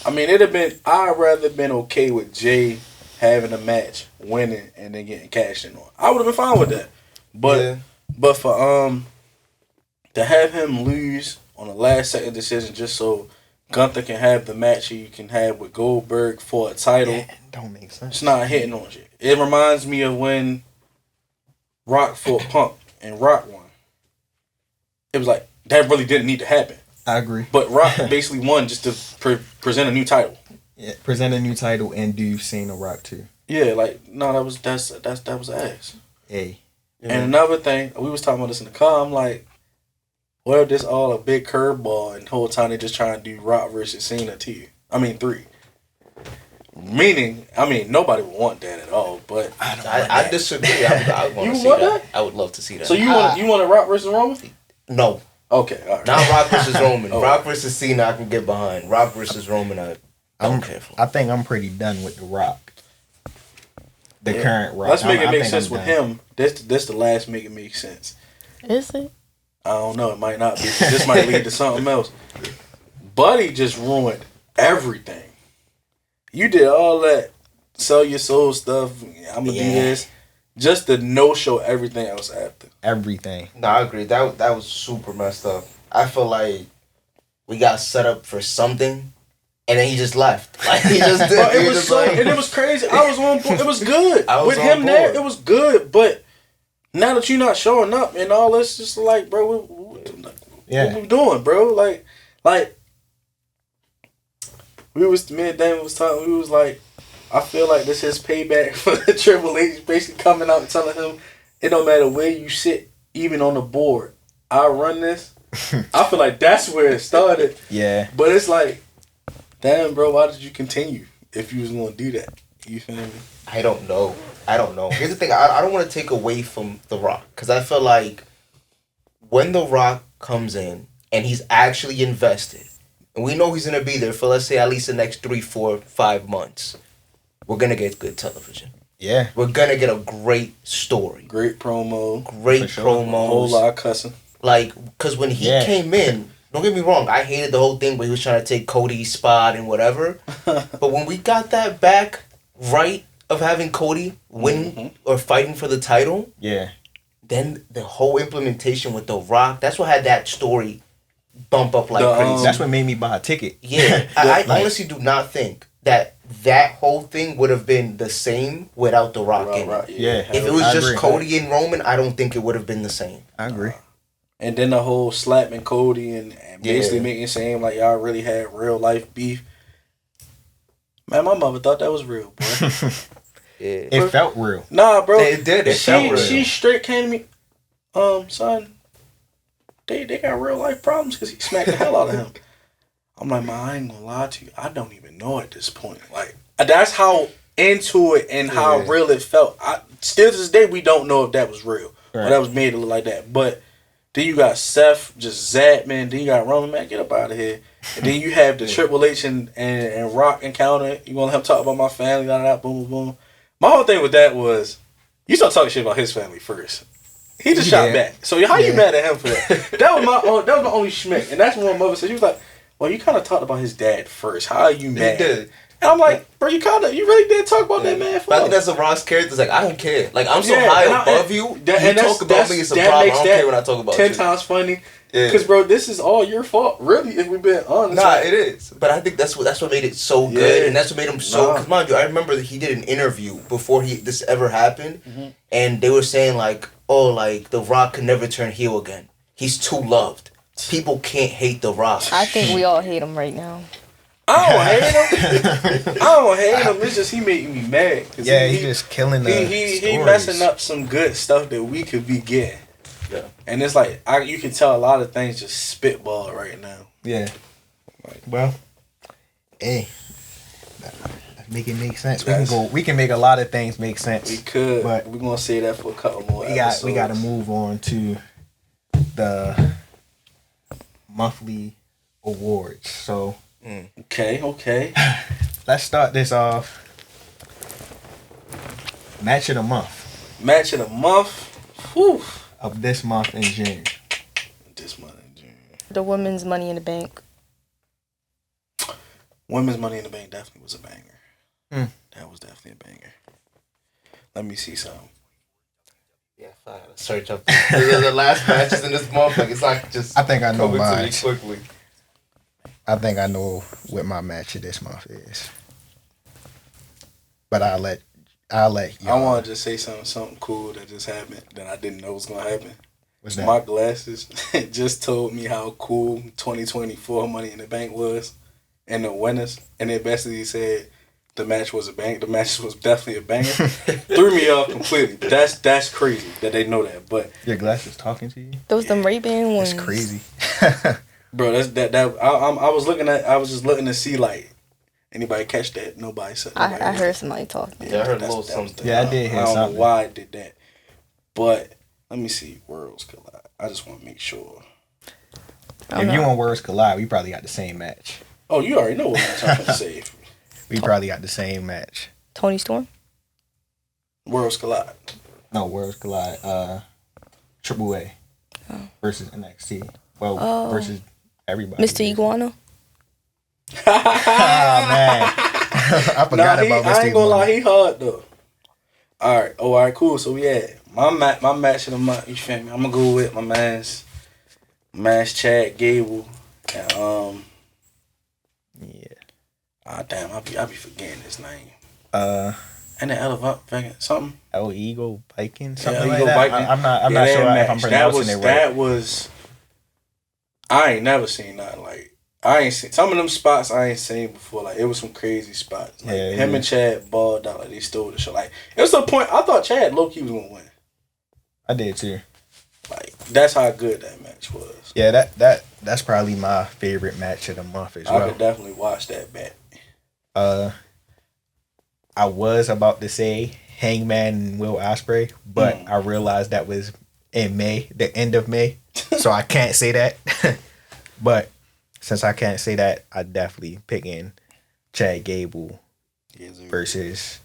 I mean, I'd rather been okay with Jay having a match, winning, and then getting cashed in on. I would have been fine with that. But for to have him lose on a last second decision just so Gunther can have the match he can have with Goldberg for a title.
Yeah, don't make sense.
It's not hitting on shit. It reminds me of when Rock fought Punk and Rock won. It was like, that really didn't need to happen.
I agree.
But Rock basically won just to present a new title.
Yeah, present a new title and do Cena Rock too.
Yeah, like, no, that was ass.
Hey.
And another thing, we was talking about this in the car, I'm like, what if this all a big curveball and the whole time they just trying to do Rock versus Cena 3? Meaning, nobody would want that at all, but
I disagree. I want to see that. I would love to see that.
So you want a Rock versus Roman?
No.
Okay, all right.
Not Rock versus Roman. Rock versus Cena I can get behind. Rock versus Roman I don't care for.
I think I'm pretty done with The Rock. The current Rock.
Let's make it make sense with him. This the last make it make sense.
Is it?
I don't know. It might not be. This might lead to something else. Buddy just ruined everything. You did all that sell your soul stuff. I'm gonna do this. Just to no-show everything else after.
Everything.
No, I agree. That was super messed up. I feel like we got set up for something, and then he just left. Like, he just did.
And it was crazy. I was on board. It was good. With him there, it was good. But now that you're not showing up and all this, just like, bro, what we doing, bro? Like, me and Dan was talking. We was like, I feel like this is payback for Triple H basically coming out and telling him it don't matter where you sit, even on the board, I run this. I feel like that's where it started.
Yeah.
But it's like, damn, bro, why did you continue if you was going to do that? You feel me?
I don't know. Here's the thing. I don't want to take away from The Rock because I feel like when The Rock comes in and he's actually invested, and we know he's gonna be there for, let's say, at least the next 3, 4, 5 months, we're gonna get good television.
Yeah.
We're gonna get a great story.
Great promo.
Great
For sure.
promos.
A whole lot of cussing.
Like, because when he came in, don't get me wrong, I hated the whole thing where he was trying to take Cody's spot and whatever. But when we got that back right of having Cody win or fighting for the title, then the whole implementation with The Rock, that's what had that story bump up like crazy.
That's what made me buy a ticket.
Yeah. I honestly do not think that whole thing would have been the same without The Rock in it.
Yeah.
If it was just Cody and Roman, I don't think it would have been the same.
I agree.
And then the whole slapping Cody and basically making it seem like y'all really had real life beef. Man, my mother thought that was real, boy.
It felt real.
Nah, bro.
It did. It felt real.
She straight came to me, son, they got real life problems because he smacked the hell out of him. I'm like, man, I ain't gonna lie to you. I don't even know at this point. Like, that's how into it and how real it felt. Still to this day, we don't know if that was real. Or that was made to look like that. But then you got Seth just zapped, man. Then you got Roman, man, get up out of here. And then you have the Triple H and Rock encounter. You want him to talk about my family, boom, boom, boom. My whole thing with that was, you start talking shit about his family first. He just shot back. So how you mad at him for that? That was my only schmick. And that's when my mother said, she was like, well, you kind of talked about his dad first. How are you mad?
He did.
And I'm like, bro, you really did talk about that man.
But I think that's the Ross character. It's like, I don't care. Like, I'm so high above you. You talk about me, it's a problem. I don't care when I talk about
10
you.
times funny. Because, bro, this is all your fault, really, if we've been honest.
Nah, it is. But I think that's what made it so good, and that's what made him so... Because, mind you, I remember that he did an interview before this ever happened, and they were saying, like, oh, like, The Rock can never turn heel again. He's too loved. People can't hate The Rock.
I think we all hate him right now.
I don't hate him. It's just he making me mad.
Yeah, he just killing the
he messing up some good stuff that we could be getting. Yeah. And it's like you can tell a lot of things just spitball right now.
Yeah. Well, hey, make it make sense. We can make a lot of things make sense.
We could,
but
we're gonna say that for a couple more episodes.
We got to move on to the monthly awards. So.
Okay.
Let's start this off. Match of the month.
Match of the month. Whew.
Of this month in June.
The women's Money in the Bank.
Women's Money in the Bank definitely was a banger. That was definitely a banger. Let me see something.
Yeah, I gotta search up the last matches in this month. Like, it's like just.
I think I know mine.
Quickly.
I think I know what my match of this month is. But I'll let you.
I want to just say something cool that just happened that I didn't know was gonna happen.
What's that?
My glasses just told me how cool 2024 Money in the Bank was, and the winners, and it basically said the match was a bang. The match was definitely a banger. Threw me off completely. That's crazy that they know that. But
your glasses talking to you?
Those them Ray-Ban ones.
That's crazy.
Bro, I was just looking to see, like, anybody catch that? Nobody said.
I heard somebody talking.
Yeah, I heard a little something.
Yeah, I did hear something.
I don't know why I did that, but let me see. Worlds collide. I just want to make sure.
If you and Worlds collide, we probably got the same match.
Oh, you already know what match I'm gonna say.
We probably got the same match.
Tony Storm.
Worlds collide.
No, Worlds collide. Triple A versus NXT. Well, versus everybody.
Mr. Iguana.
Oh man, I forgot about Mr. Iguana.
I ain't gonna lie, he hard though. All right, cool. So yeah, my match of the month. You feel me? I'm gonna go with my man's Chad Gable. And, damn, I be forgetting his name. And the elephant something.
El Eagle Viking, something
El
like
Eagle
that.
Viking.
I'm not sure if I'm pronouncing it right.
That was. I ain't never seen nothing like. I ain't seen some of them spots I ain't seen before. Like, it was some crazy spots. Like, him and Chad balled out like they stole the show. Like, it was to the point I thought Chad low-key was gonna win.
I did too.
Like, that's how good that match was.
Yeah, that's probably my favorite match of the month as well.
I could definitely watch that back.
I was about to say Hangman and Will Ospreay, but I realized that was in May, the end of May, so I can't say that. But since I can't say that, I definitely picking Chad Gable versus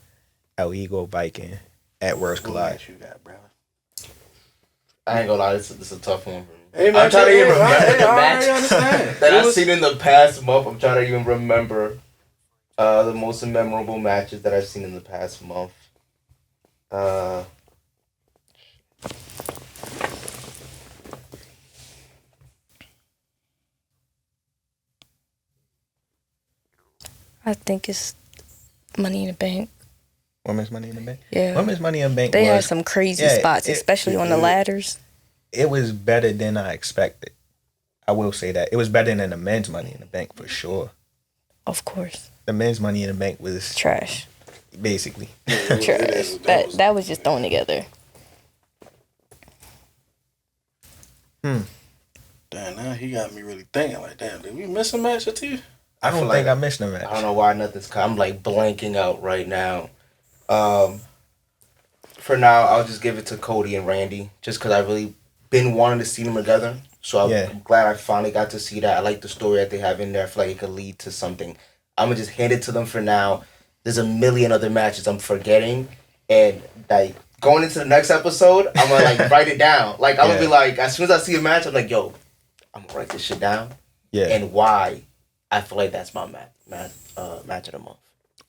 El Ego Viking at Worlds Collide.
You got, brother?
I ain't gonna lie, this is a tough one for me.
Hey, man,
I'm trying to even remember the
match
match that I've seen in the past month. I'm trying to even remember the most memorable matches that I've seen in the past month.
I think it's Money in the Bank.
Women's Money in the Bank?
Yeah.
Women's Money in the Bank
They had some crazy spots, especially on the ladders.
It was better than I expected. I will say that. It was better than the men's Money in the Bank for sure.
Of course.
The men's Money in the Bank was
trash.
Basically.
Trash. That was just thrown together.
Damn, now he got me really thinking like, damn, did we miss a match or two?
I don't think I missed a match.
I don't know why nothing's. I'm like blanking out right now. For now, I'll just give it to Cody and Randy, just because I really been wanting to see them together. So I'm glad I finally got to see that. I like the story that they have in there. I feel like it could lead to something. I'm gonna just hand it to them for now. There's a million other matches I'm forgetting, and like going into the next episode, I'm gonna like write it down. Like I'm gonna be like, as soon as I see a match, I'm like, yo, I'm gonna write this shit down. Yeah. And why I feel like that's my match of the month.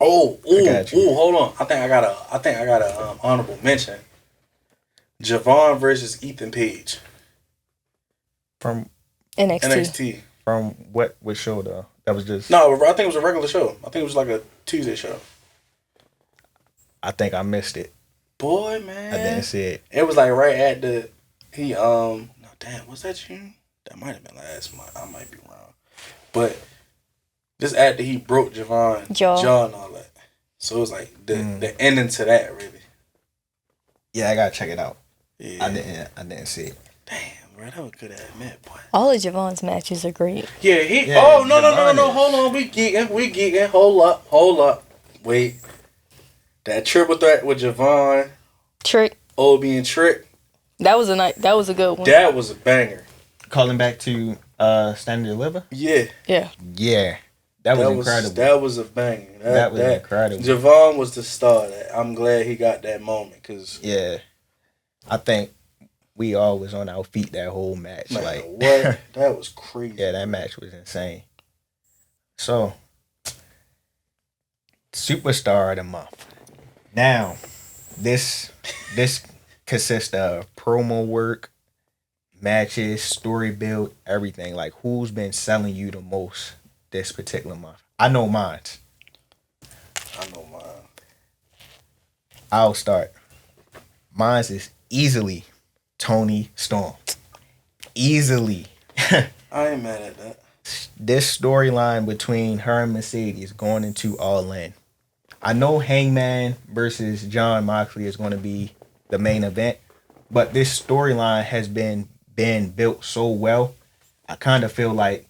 Oh, hold on. I think I got a honorable mention. Javon versus Ethan Page.
From
NXT.
From what show though? That was just
No, I think it was a regular show. I think it was like a Tuesday show.
I think I missed it.
Boy, man.
I didn't see it.
It was like right at the no damn, was that June? That might have been last month. I might be wrong. But this after he broke Javon's jaw and all that. So it was like the ending to that, really.
Yeah, I gotta check it out.
Yeah.
I didn't see it.
Damn, bro, that was good at admit, boy.
All of Javon's matches are great.
Yeah, no. Hold on, we geeking. Hold up. Wait. That triple threat with Javon,
Trick,
Obi, and Trick.
That was a good one.
That was a banger.
Calling back to Stand and Deliver?
Yeah.
Yeah. That was incredible.
That was a banger.
That was incredible.
Javon was the star. I'm glad he got that moment.
Yeah. I think we all was on our feet that whole match.
Man,
like
what? That was crazy.
Yeah, that match was insane. So, Superstar of the Month. Now, this consists of promo work, matches, story build, everything. Like, who's been selling you the most this particular month? I know mine. I'll start. Mine is easily Toni Storm. Easily.
I ain't mad at that.
This storyline between her and Mercedes going into All In. I know Hangman versus Jon Moxley is going to be the main event, but this storyline has been built so well. I kind of feel like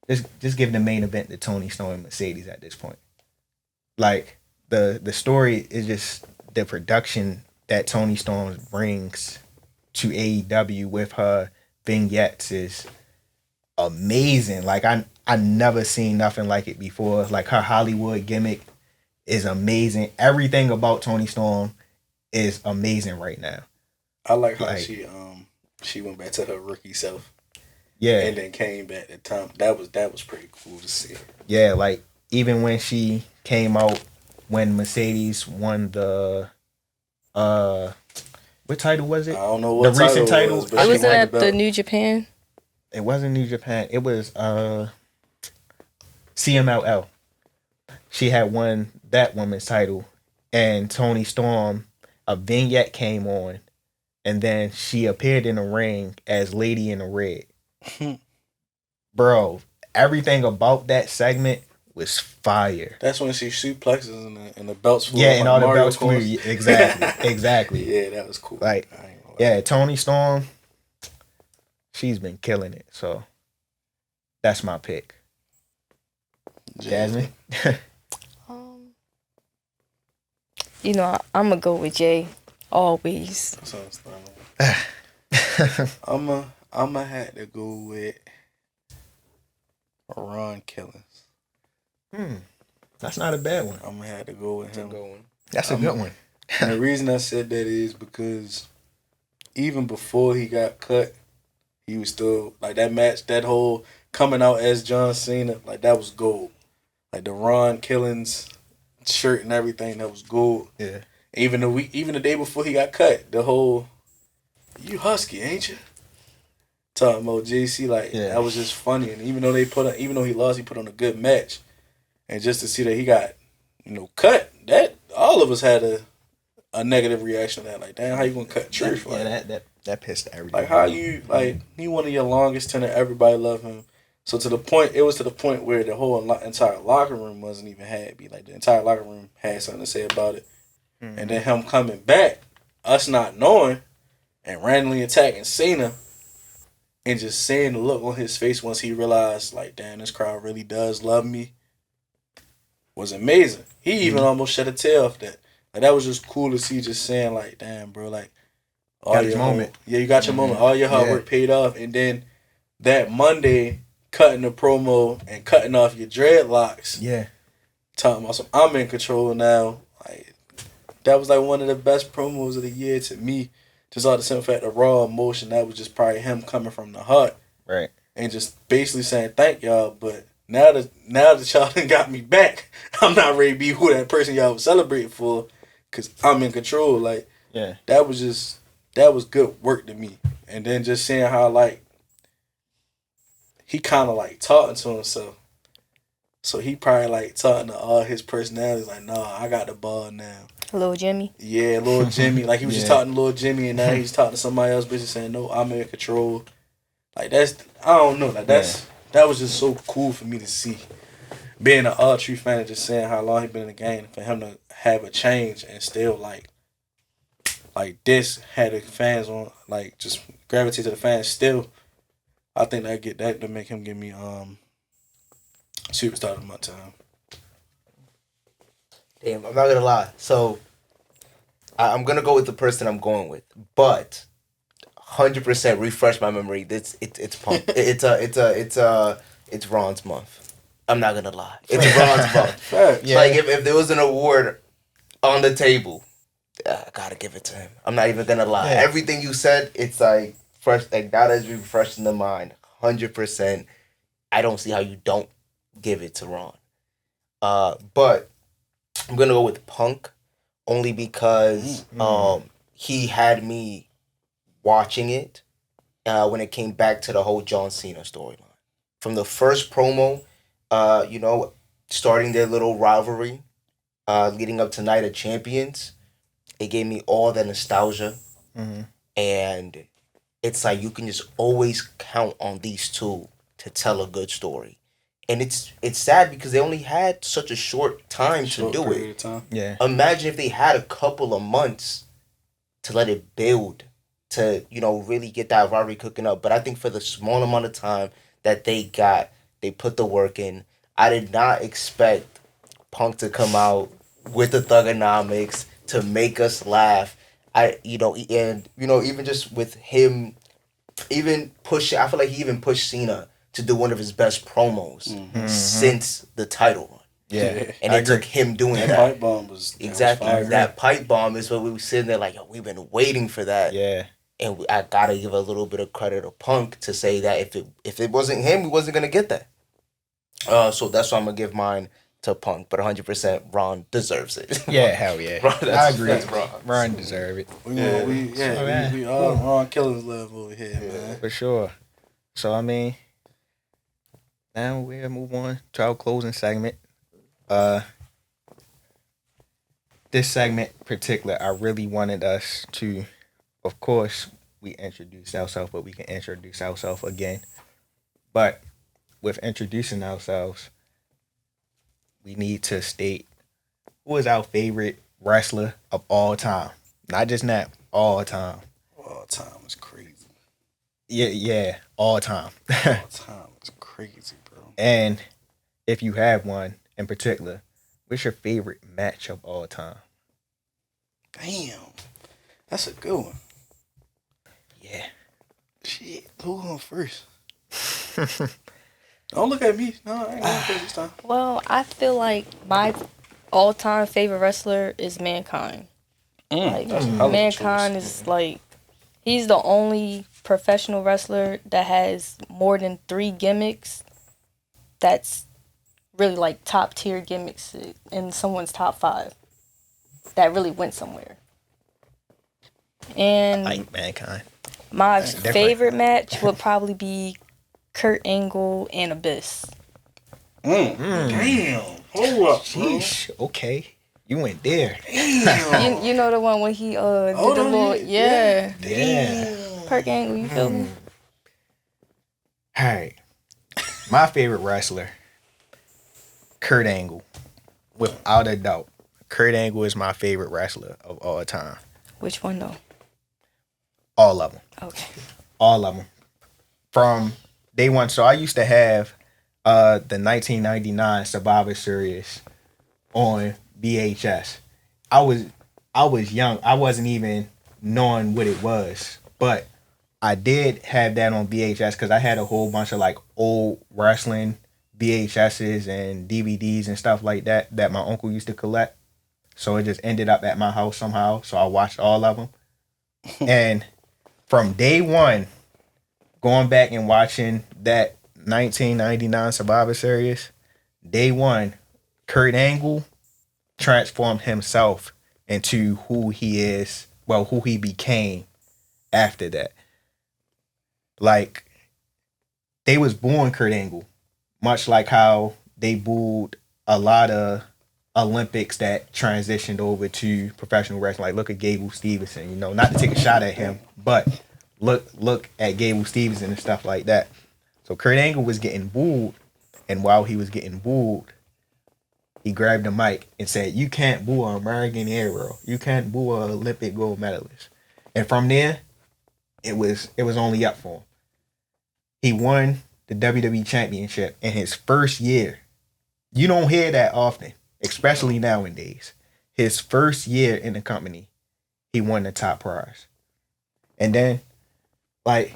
just give the main event to Toni Storm and Mercedes at this point. Like the story is just the production that Toni Storm brings to AEW with her vignettes is amazing. Like I never seen nothing like it before. Like her Hollywood gimmick is amazing. Everything about Toni Storm is amazing right now.
I like how she went back to her rookie self.
Yeah.
And then came back at time. That was pretty cool to see.
Yeah, like even when she came out when Mercedes won the what title was it?
I don't know what
the recent title.
Was,
it wasn't at the New Japan.
It wasn't New Japan. It was CMLL. She had won that woman's title, and Toni Storm, a vignette came on, and then she appeared in the ring as Lady in the Red. Bro, everything about that segment was fire.
That's when she suplexes and the belts flew.
Yeah, and all the belts flew. Exactly.
Yeah, that was cool.
Like, yeah, Toni Storm, she's been killing it. So that's my pick. Jasmine.
You know, I'm gonna go with Jay always.
I'm a have to go with Ron Killings.
That's not a bad one.
I'm gonna have to go with him.
That's a good one.
And the reason I said that is because even before he got cut, he was still like that match, that whole coming out as John Cena, like that was gold. Like the Ron Killings shirt and everything, that was gold.
Yeah.
Even the day before he got cut, the whole "you husky, ain't you?" talking about JC, like that was just funny. And even though he lost, he put on a good match. And just to see that he got, cut, that all of us had a negative reaction to that. Like, damn, how you gonna cut Trish?
Yeah, that pissed everybody.
Like, how you he one of your longest tenure, everybody love him. So it was to the point where the whole entire locker room wasn't even happy. Like the entire locker room had something to say about it. Mm-hmm. And then him coming back, us not knowing, and randomly attacking Cena, and just seeing the look on his face once he realized, like, damn, this crowd really does love me, was amazing. He even almost shed a tear off that. Like, that was just cool to see, just saying, like, damn, bro, like, all
got your moment.
You got your moment. All your hard work paid off. And then that Monday, cutting the promo and cutting off your dreadlocks.
Yeah.
Talking about I'm in control now. Like, that was like one of the best promos of the year to me. Just all the simple fact of raw emotion. That was just probably him coming from the heart.
Right.
And just basically saying, thank y'all, but now that y'all done got me back, I'm not ready to be who that person y'all was celebrating for, because I'm in control. Like, that was good work to me. And then just seeing how, like, he kind of, like, talking to himself. So he probably, like, talking to all his personalities, like, nah, I got the ball now.
Little Jimmy.
Yeah, little Jimmy. Like, he was just talking to little Jimmy, and now he's talking to somebody else, basically saying, no, I'm in control. Like, I don't know. Like, that was just so cool for me to see. Being an all-true fan and just saying how long he been in the game, for him to have a change and still, like this, had the fans on, like, just gravitate to the fans still. I think that to make him give me Superstar of my time.
Damn, I'm not gonna lie. So I'm gonna go with the person I'm going with, but 100% refresh my memory. It's Punk. It's Ron's month. I'm not gonna lie. It's Ron's month. Yeah. Like if there was an award on the table, I gotta give it to him. I'm not even gonna lie. Yeah. Everything you said, it's like fresh. Like that is refreshed in the mind. 100%. I don't see how you don't give it to Ron. But I'm gonna go with Punk only because he had me watching it when it came back to the whole John Cena storyline. From the first promo, starting their little rivalry, leading up to Night of Champions, it gave me all that nostalgia. Mm-hmm. And it's like you can just always count on these two to tell a good story. And it's sad because they only had such a short time to do it. Yeah. Imagine if they had a couple of months to let it build, to, really get that rivalry cooking up. But I think for the small amount of time that they put the work in. I did not expect Punk to come out with the Thugonomics to make us laugh. Even just with him, I feel like he even pushed Cena to do one of his best promos since the title run. Yeah. And it took him doing that.
That pipe bomb was
exactly. That pipe bomb is what we were sitting there like, yo, we've been waiting for that. Yeah. And I gotta give a little bit of credit to Punk to say that if it wasn't him, we wasn't gonna get that. So that's why I'm gonna give mine to Punk, but 100% Ron deserves it.
Yeah, hell yeah. I agree. Ron deserves it.
We all Ron Killings love over here, man.
For sure. So now we'll move on to our closing segment. This segment in particular, I really wanted us to, of course, we introduced ourselves, but we can introduce ourselves again. But with introducing ourselves, we need to state who is our favorite wrestler of all time. Not just now, all time.
All time is crazy.
Yeah, all time.
All time is crazy, bro.
And if you have one in particular, what's your favorite match of all time?
Damn. That's a good one.
Yeah.
Shit. Who going first? Don't look at me. No, I ain't going first this time.
Well, I feel like my all-time favorite wrestler is Mankind. Like, Mankind is like, he's the only professional wrestler that has more than 3 gimmicks. That's really like top tier gimmicks in someone's top 5. That really went somewhere. And
Like Mankind.
my favorite match would probably be Kurt Angle and Abyss.
Damn. Hold up, bro.
Sheesh. Okay. You went there.
Damn.
You know the one when he did the little
Yeah.
Kurt Angle, you feel me?
All right. My favorite wrestler, Kurt Angle. Without a doubt. Kurt Angle is my favorite wrestler of all time.
Which one though?
All of them.
Okay.
All of them. From day one. So I used to have the 1999 Survivor Series on VHS. I was young. I wasn't even knowing what it was. But I did have that on VHS because I had a whole bunch of like old wrestling VHSs and DVDs and stuff like that my uncle used to collect. So it just ended up at my house somehow. So I watched all of them. And from day one, going back and watching that 1999 Survivor Series, day one, Kurt Angle transformed himself into who he is, well, who he became after that. Like, they was born Kurt Angle, much like how they booed a lot of Olympics that transitioned over to professional wrestling. Like, look at Gable Stevenson, you know, not to take a shot at him, but look at Gable Stevenson and stuff like that. So Kurt Angle was getting booed, and while he was getting booed, he grabbed the mic and said, "You can't boo an American hero. You can't boo an Olympic gold medalist." And from there, it was only up for him. He won the WWE Championship in his first year. You don't hear that often, especially nowadays. His first year in the company, he won the top prize. And then, like,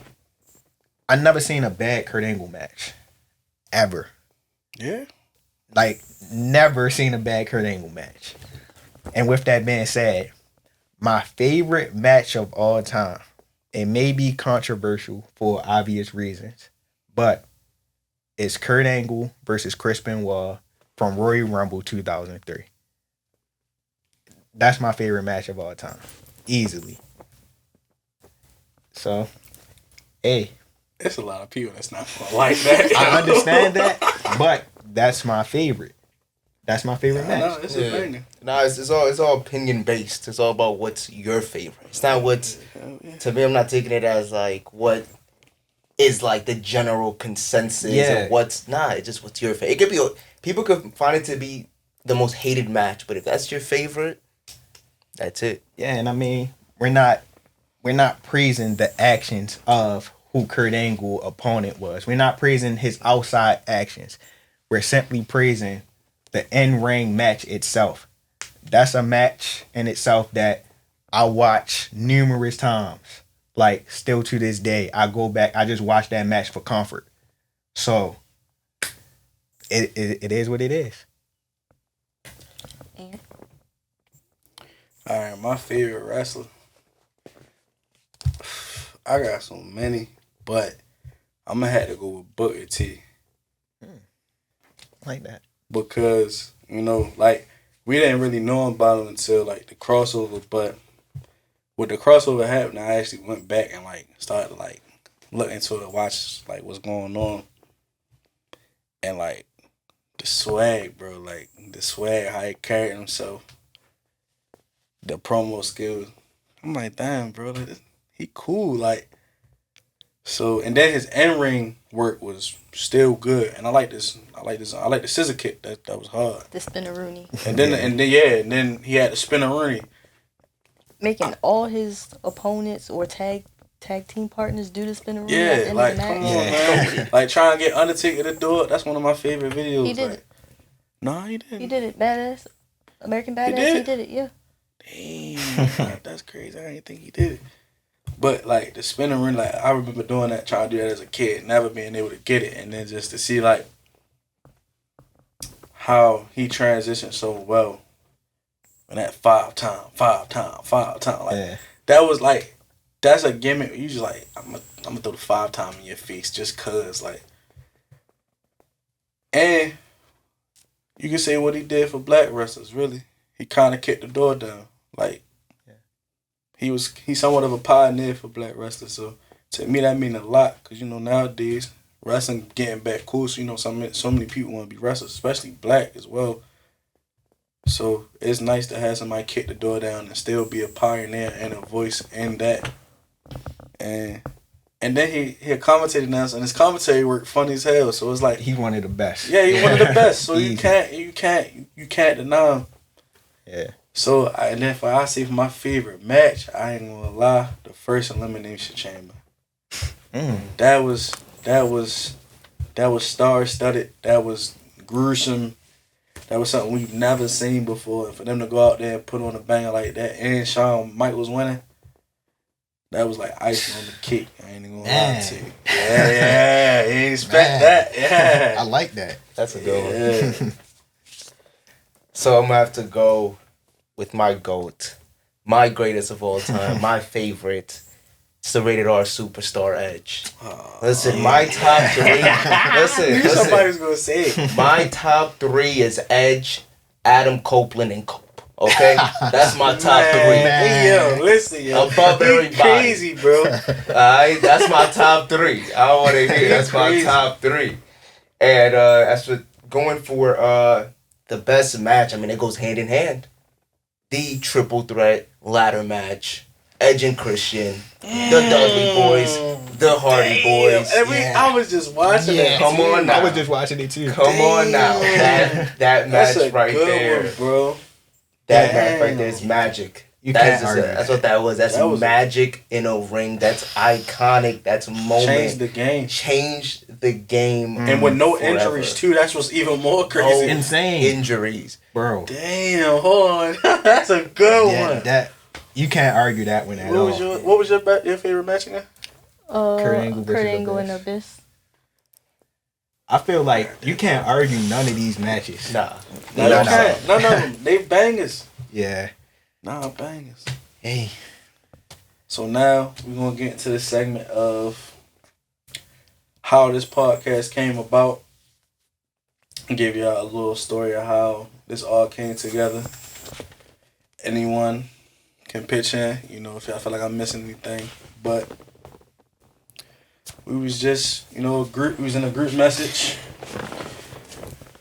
I never seen a bad Kurt Angle match. Ever.
Yeah.
Like, never seen a bad Kurt Angle match. And with that being said, my favorite match of all time, it may be controversial for obvious reasons, but it's Kurt Angle versus Chris Benoit from Royal Rumble 2003. That's my favorite match of all time. Easily. So, hey.
It's a lot of people that's not gonna like that.
I understand that, but that's my favorite. That's my favorite match.
No, it's a banger.
No, it's all opinion based. It's all about what's your favorite. It's not what's to me. I'm not taking it as like what is like the general consensus of what's not. It's just what's your favorite. It could be people could find it to be the most hated match, but if that's your favorite, that's it.
Yeah, and I mean we're not praising the actions of who Kurt Angle opponent was. We're not praising his outside actions. We're simply praising the in-ring match itself. That's a match in itself that I watch numerous times. Like, still to this day, I go back, I just watch that match for comfort. So, it is what it is.
Alright, my favorite wrestler. I got so many, but I'm gonna have to go with Booker T.
Like that.
Because, you know, like, we didn't really know about him until, like, the crossover, but with the crossover happening, I actually went back and, like, started to, like, look into it, watch, like, what's going on. And, like, the swag, bro, like, the swag, how he carried himself, the promo skills. I'm like, damn, bro, like, he cool, like. So, and then his in-ring work was still good, and I like the scissor kick. That was hard.
The spinneroonie.
And then he had the spinneroonie.
Making all his opponents or tag team partners do the spinneroonie.
Yeah, like come on, man. Like trying to get Undertaker to do it. That's one of my favorite videos.
He did
like,
it.
No, he didn't.
He did it. Badass. American Badass. He did it. Yeah.
Damn, that's crazy. I didn't think he did it. But like the spinning ring, like I remember doing that, trying to do that as a kid, never being able to get it, and then just to see like how he transitioned so well, and that five time, like that was like that's a gimmick. You just like I'm gonna throw the 5 time in your face just cause like, and you can say what he did for black wrestlers. Really, he kind of kicked the door down. Like he's somewhat of a pioneer for black wrestlers. So to me that mean a lot because nowadays wrestling getting back cool. So so many people want to be wrestlers, especially black as well. So it's nice to have somebody kick the door down and still be a pioneer and a voice in that. And then he commentated now, and his commentary work funny as hell. So it's like
he's one of the best.
Yeah, he's one of the best. So you can't deny him.
Yeah.
So and if I say for my favorite match, I ain't gonna lie, the first Elimination Chamber. That was star-studded. That was gruesome. That was something we've never seen before. And for them to go out there and put on a banger like that, and Shawn Michaels winning, that was like icing on the cake. I ain't even gonna lie to you. Yeah, you ain't expect that. Yeah,
I like that.
That's a good one. So I'm gonna have to go with my GOAT, my greatest of all time, my favorite. It's the Rated R Superstar Edge. Listen, my top 3. Listen.
Somebody was gonna say it.
My top 3 is Edge, Adam Copeland, and Cope. Okay, that's my top 3.
Hey, yo, listen, yo.
Above everybody.
Crazy, bro.
Alright, that's my top 3. I want to hear. That's my top 3. And as for going for the best match, I mean it goes hand in hand. The triple threat ladder match. Edge and Christian, the Dudley Boys, the Hardy Boys.
I was just watching it.
Come on now.
I was just watching it too.
Come on now. That match right there,
one, bro.
That match right there is magic. That's what that was. That was magic in a ring. That's iconic. That's a moment.
Changed the game.
Changed the game.
And with no injuries too. That's what's even more crazy.
No
insane
injuries,
bro.
Damn, hold on. That's a good one.
That you can't argue that one at all.
What was your favorite match again?
Kurt Angle
and Abyss.
I feel like you can't argue none of these matches.
Nah.
None of them. They bangers.
Yeah.
Nah, bangers.
Hey.
So now we're gonna get into the segment of how this podcast came about and give y'all a little story of how this all came together. Anyone can pitch in, if y'all feel like I'm missing anything. But we was just, a group. We was in a group message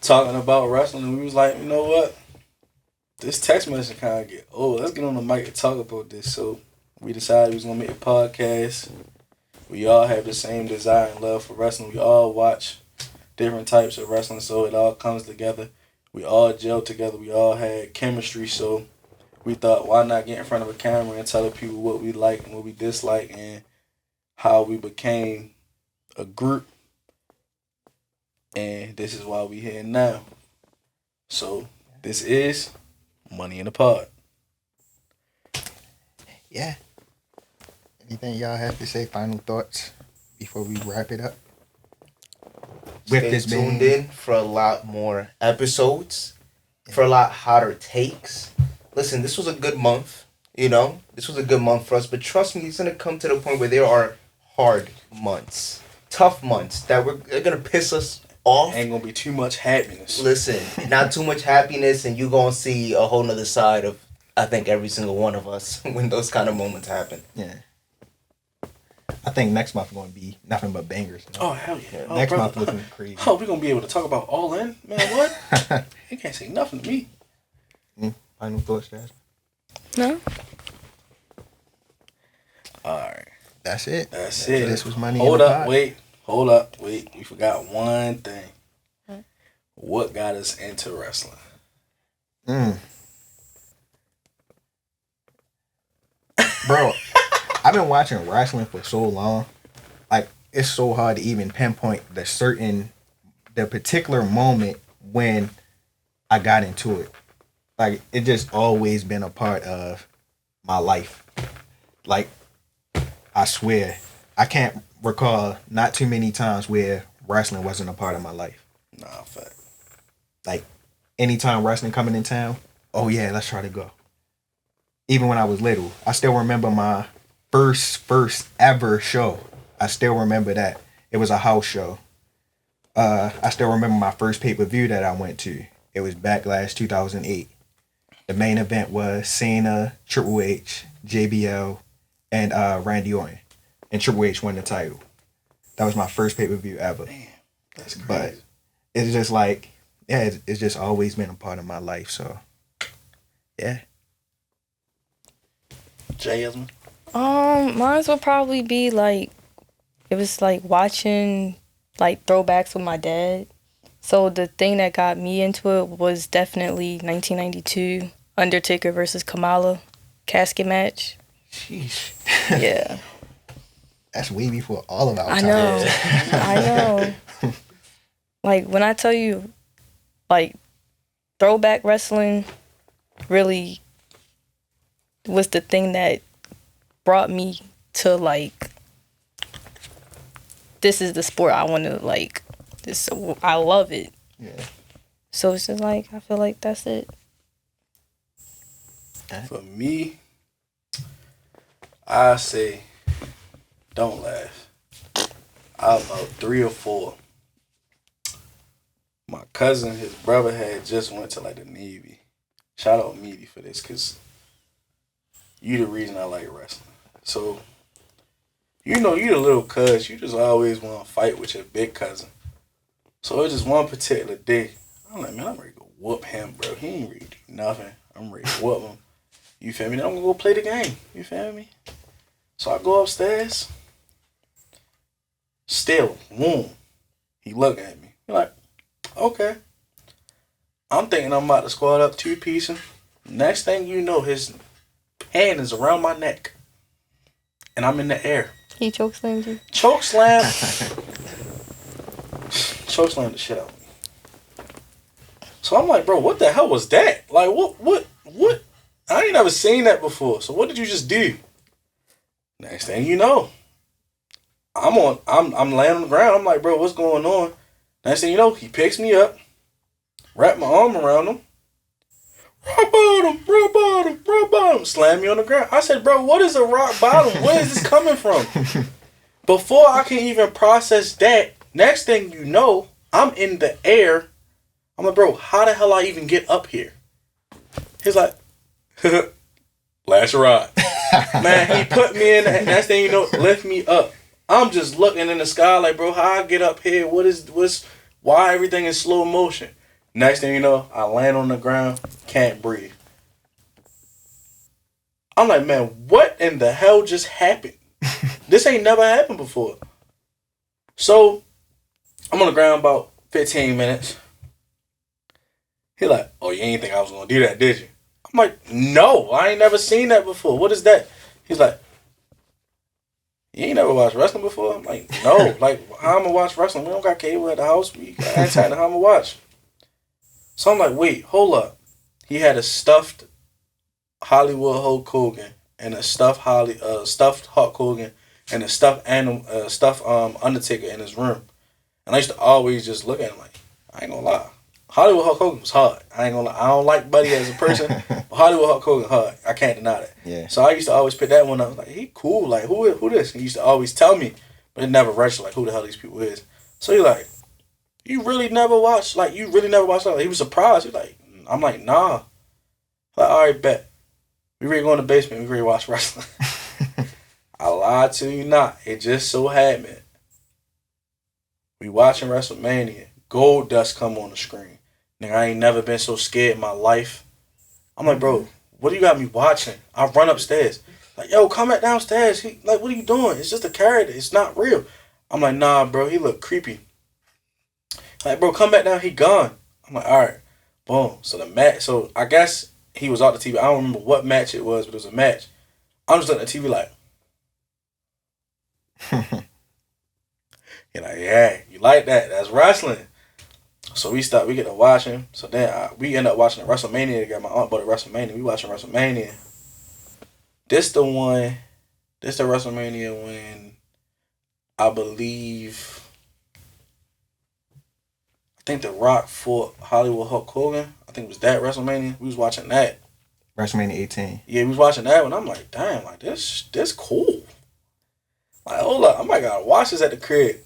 talking about wrestling, and we was like, you know what? This text message kind of get old. Let's get on the mic and talk about this. So we decided we was gonna make a podcast. We all have the same desire and love for wrestling. We all watch different types of wrestling, so it all comes together. We all gelled together. We all had chemistry, so we thought, why not get in front of a camera and tell people what we like and what we dislike and how we became a group. And this is why we here now. So this is Money in the Pod.
Yeah. Anything y'all have to say? Final thoughts before we wrap it up?
Stay tuned in for a lot more episodes, for a lot hotter takes. Listen, this was a good month, This was a good month for us, but trust me, it's going to come to the point where there are hard months, tough months that they're going to piss us off.
Ain't going to be too much happiness.
Listen, not too much happiness, and you're going to see a whole nother side of, I think, every single one of us when those kind of moments happen.
Yeah. I think next month going to be nothing but bangers.
Oh, hell yeah.
Next month looking crazy.
Oh, we're going to be able to talk about All In? Man, what? You can't say nothing to me.
Final thoughts, Jasmine?
No.
Alright.
That's it.
That's it.
This was Money
Hold
in the
up,
Pod.
wait. We forgot one thing. What got us into wrestling?
Bro, I've been watching wrestling for so long. Like, it's so hard to even pinpoint the particular moment when I got into it. Like, it just always been a part of my life. Like, I swear, I can't recall not too many times where wrestling wasn't a part of my life.
Nah, fact.
Like, anytime wrestling coming in town, oh yeah, let's try to go. Even when I was little, I still remember my first ever show. I still remember that. It was a house show. I still remember my first pay-per-view that I went to. It was Backlash 2008. The main event was Cena, Triple H, JBL, and Randy Orton. And Triple H won the title. That was my first pay-per-view ever.
Damn, that's crazy.
But it's just like, yeah, it's just always been a part of my life. So, yeah.
Jasmine?
Mine would probably be like, it was like watching like throwbacks with my dad. So the thing that got me into it was definitely 1992 Undertaker versus Kamala casket match.
Sheesh.
Yeah.
That's way before all of our time.
I know. Like, when I tell you, like, throwback wrestling really was the thing that brought me to, like, this is the sport I want to, like, this. I love it.
Yeah.
So it's just like, I feel like that's it.
For me, I say, don't laugh. I'm about 3 or 4. My cousin, his brother had just went to like the Navy. Shout out Meaty for this, cause you the reason I like wrestling. So, you know, you the little cuz, you just always want to fight with your big cousin. So it was just one particular day. I'm like, man, I'm ready to go whoop him, bro. He ain't ready to do nothing. I'm ready to whoop him. You feel me? Then I'm gonna go play the game. You feel me? So I go upstairs. Still, boom. He looking at me. He like, okay. I'm thinking I'm about to squat up 2-piecing. Next thing you know, his hand is around my neck. And I'm in the air.
He chokeslammed you?
Chokeslam. Chokeslam the shit out of me. So I'm like, bro, what the hell was that? Like, what? I ain't never seen that before. So what did you just do? Next thing you know, I'm laying on the ground. I'm like, bro, what's going on? Next thing you know, he picks me up, wrap my arm around him, rock bottom, slam me on the ground. I said, bro, what is a rock bottom? Where is this coming from? Before I can even process that, next thing you know, I'm in the air. I'm like, bro, how the hell I even get up here? He's like, last ride. Man, he put me in, next thing you know, lift me up. I'm just looking in the sky like, bro, how I get up here? Why everything is slow motion? Next thing you know, I land on the ground, can't breathe. I'm like, man, what in the hell just happened? This ain't never happened before. So, I'm on the ground about 15 minutes. He like, oh, you ain't think I was going to do that, did you? I'm like, no, I ain't never seen that before. What is that? He's like, you ain't never watched wrestling before? I'm like, no. Like, how I'm going to watch wrestling? We don't got cable at the house. We got antenna. How I'm going to watch? So I'm like, wait, hold up. He had a stuffed Hollywood Hulk Hogan and a stuffed Hulk Hogan and a stuffed Undertaker in his room. And I used to always just look at him like, I ain't going to lie. Hollywood Hulk Hogan was hard. I ain't gonna lie. I don't like Buddy as a person, but Hollywood Hulk Hogan hard. I can't deny that.
Yeah.
So I used to always pick that one up. Like, he cool. Like, who this? He used to always tell me, but it never registered like who the hell these people is. So he like, you really never watched? Like, you really never watched? Like, he was surprised. He like, I'm like, nah. Like, all right, bet. We ready to go in the basement. We ready to watch wrestling. I lied to you not. It just so happened. We watching WrestleMania. Gold Dust come on the screen. Nigga, I ain't never been so scared in my life. I'm like, bro, what do you got me watching? I run upstairs. Like, yo, come back downstairs. He like, what are you doing? It's just a character. It's not real. I'm like, nah, bro. He look creepy. Like, bro, come back down. He gone. I'm like, all right. Boom. So the match. So I guess he was off the TV. I don't remember what match it was, but it was a match. I'm just looking at the TV like. You're like, yeah, you like that? That's wrestling. So we get to watching. So then we end up watching the WrestleMania together. My aunt bought a WrestleMania. We watching WrestleMania. This the one This the WrestleMania when I think The Rock fought Hollywood Hulk Hogan. I think it was that WrestleMania. We was watching that.
WrestleMania 18.
Yeah, we was watching that one. I'm like, damn, like this cool. Like, hold up, I might gotta watch this at the crib.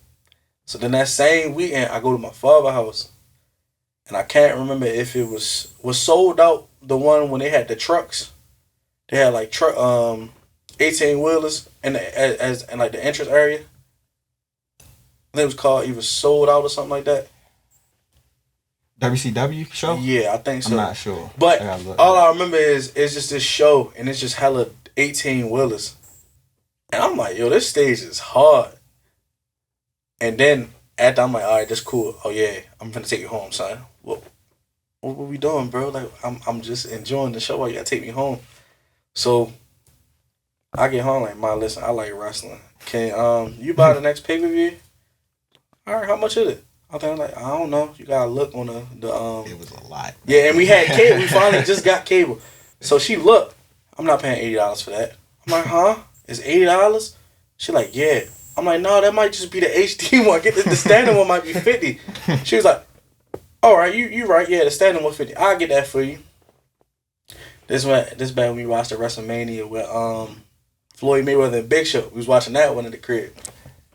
So then that same weekend, I go to my father's house, and I can't remember if it was sold out the one when they had the trucks. They had like 18 wheelers in the like the entrance area. I think it was called either Sold Out or something like that.
WCW show?
Yeah, I think so.
I'm not sure.
But all I remember is it's just this show, and it's just hella 18 wheelers. And I'm like, yo, this stage is hard. And then after I'm like, all right, that's cool. Oh yeah, I'm gonna take you home, son. What we doing, bro? Like I'm just enjoying the show. Why you gotta take me home? So I get home like, listen, I like wrestling. Can you buy the next pay-per-view? All right, how much is it? I think I'm like, I don't know. You gotta look on the
It was a lot.
Yeah, and we had cable. We finally just got cable. So she looked. I'm not paying $80 for that. I'm like, huh? It's $80? She like, yeah. I'm like, no, that might just be the HD one. Get the standard one might be $50. She was like, all right, you right. Yeah, the standard one $50. I'll get that for you. This back when we watched the WrestleMania with Floyd Mayweather and Big Show. We was watching that one in the crib.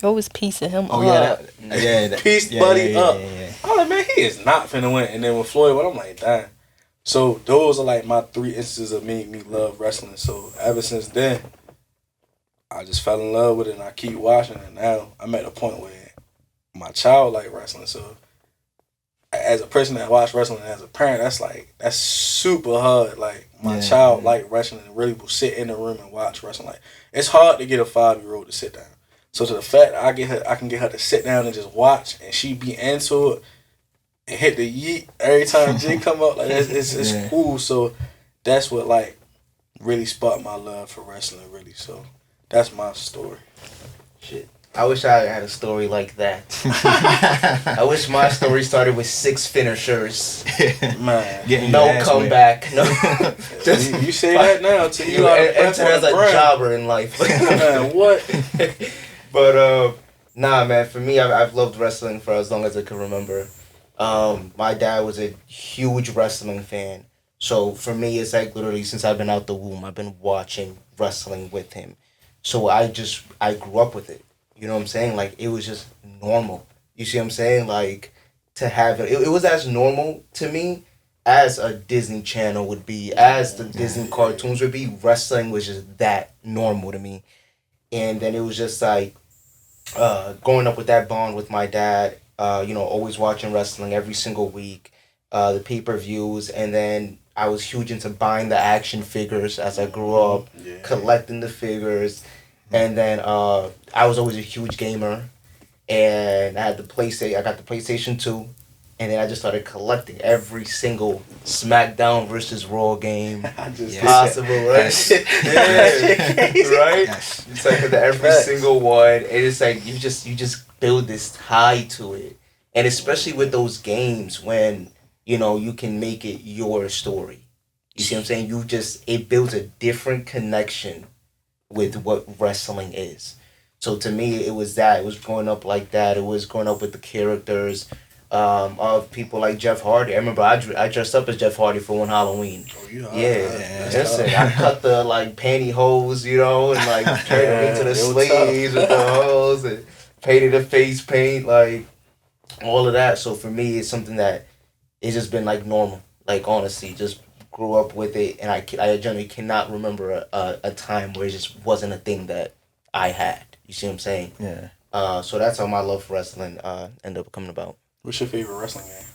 Always piecing him
Oh
up.
yeah,
Pieced Buddy up. I'm like, man, he is not finna win. And then with Floyd, I'm like, damn. So those are like my 3 instances of me love wrestling. So ever since then, I just fell in love with it and I keep watching it. Now I'm at a point where my child like wrestling. So as a person that watch wrestling as a parent, that's super hard. Like my child like wrestling and really will sit in the room and watch wrestling. Like it's hard to get a 5-year-old to sit down. So to the fact that I can get her to sit down and just watch and she be into it and hit the yeet every time G come up, like it's cool. So that's what like really sparked my love for wrestling, really. So that's my story.
Shit. I wish I had a story like that. I wish my story started with 6 finishers.
Man.
No comeback. No.
You say that now till you
enter as a jobber in life.
Man, what?
But nah, man. For me, I've loved wrestling for as long as I can remember. My dad was a huge wrestling fan, so for me, it's like literally since I've been out the womb, I've been watching wrestling with him. So I grew up with it. You know what I'm saying? Like it was just normal. You see what I'm saying? Like to have it, it was as normal to me as a Disney Channel would be, as the Disney cartoons would be. Wrestling was just that normal to me, and then it was just like. Growing up with that bond with my dad, always watching wrestling every single week, the pay-per-views, and then I was huge into buying the action figures as I grew up, collecting the figures, and then I was always a huge gamer, and I got the PlayStation 2, and then I just started collecting every single SmackDown versus Raw game possible, right? Right? Yes. It's like every single one, and it's like you just build this tie to it, and especially with those games when you can make it your story. You see what I'm saying? It builds a different connection with what wrestling is. So to me, it was that. It was growing up like that. It was growing up with the characters. Of people like Jeff Hardy. I remember I dressed up as Jeff Hardy for one Halloween. Oh, listen, I cut the pantyhose, and turned them into the sleeves with the hose and painted the face paint, all of that. So for me, it's something that it's just been normal. Honestly, just grew up with it, and I generally cannot remember a time where it just wasn't a thing that I had. You see what I'm saying?
Yeah.
So that's how my love for wrestling ended up coming about.
What's your favorite wrestling game?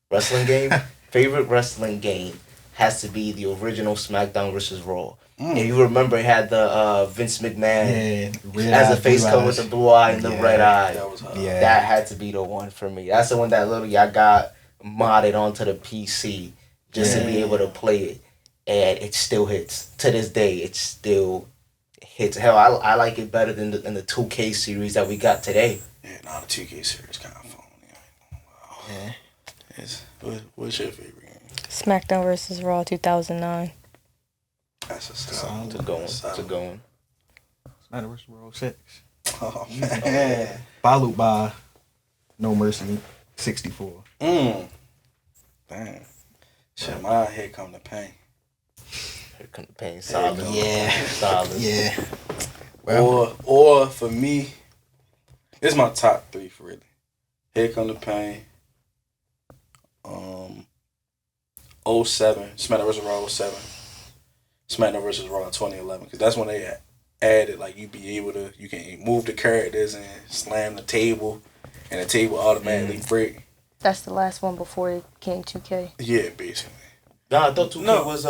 Wrestling game? Favorite wrestling game has to be the original SmackDown vs. Raw. And you remember it had the Vince McMahon as a face cover with the blue eye and the red eye. That had to be the one for me. That's the one that literally I got modded onto the PC just to be able to play it. And it still hits. To this day, it still hits. Hell, I like it better than the 2K series that we got today.
Yeah, the 2K series kind of fun. Yeah. What's your favorite game?
SmackDown vs. Raw 2009.
That's a
good one.
SmackDown vs. Raw 6.
Oh man.
Followed by No Mercy 64.
Damn. Shit, my head come to pain.
Here come the pain. Solid. Solid.
Yeah. Well,
Or for me, this is my top 3 for really. Here come the pain. 07, SmackDown vs. Raw 07. SmackDown vs. Raw 2011. Because that's when they added, like, you can move the characters and slam the table, and the table automatically break.
That's the last one before it became 2K.
Yeah, basically.
Nah, I thought 2K was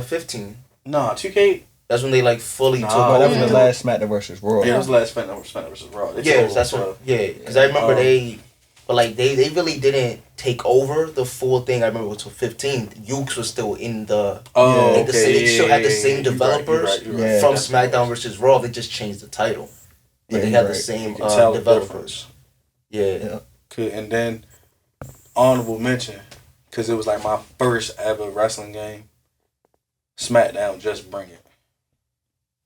15.
Nah, 2K.
That's when they like fully took
that
over.
was the last SmackDown vs. Raw.
Yeah, that was the last SmackDown vs. Raw.
That's what. Yeah, because I remember they really didn't take over the full thing. I remember it was till 15. Ukes was still in the. They still had the same developers from SmackDown vs. Raw. They just changed the title, but they had the same developers. Yeah.
And then honorable mention, because it was like my first ever wrestling game. SmackDown, Just Bring It.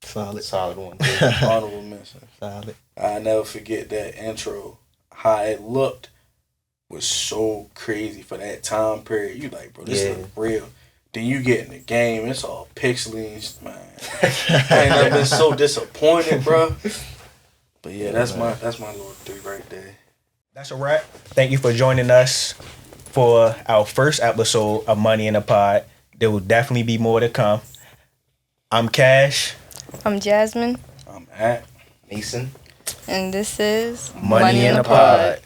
Solid one.
Honorable mention.
Solid.
I never forget that intro. How it looked was so crazy for that time period. You like, bro, this look real. Then you get in the game, it's all pixely, man. I ain't never been so disappointed, bro. But yeah, that's my little 3 right there.
That's a wrap. Thank you for joining us for our first episode of Money in the Pod. There will definitely be more to come. I'm Cash.
I'm Jasmine.
I'm at
Mason.
And this is
Money in the Pod.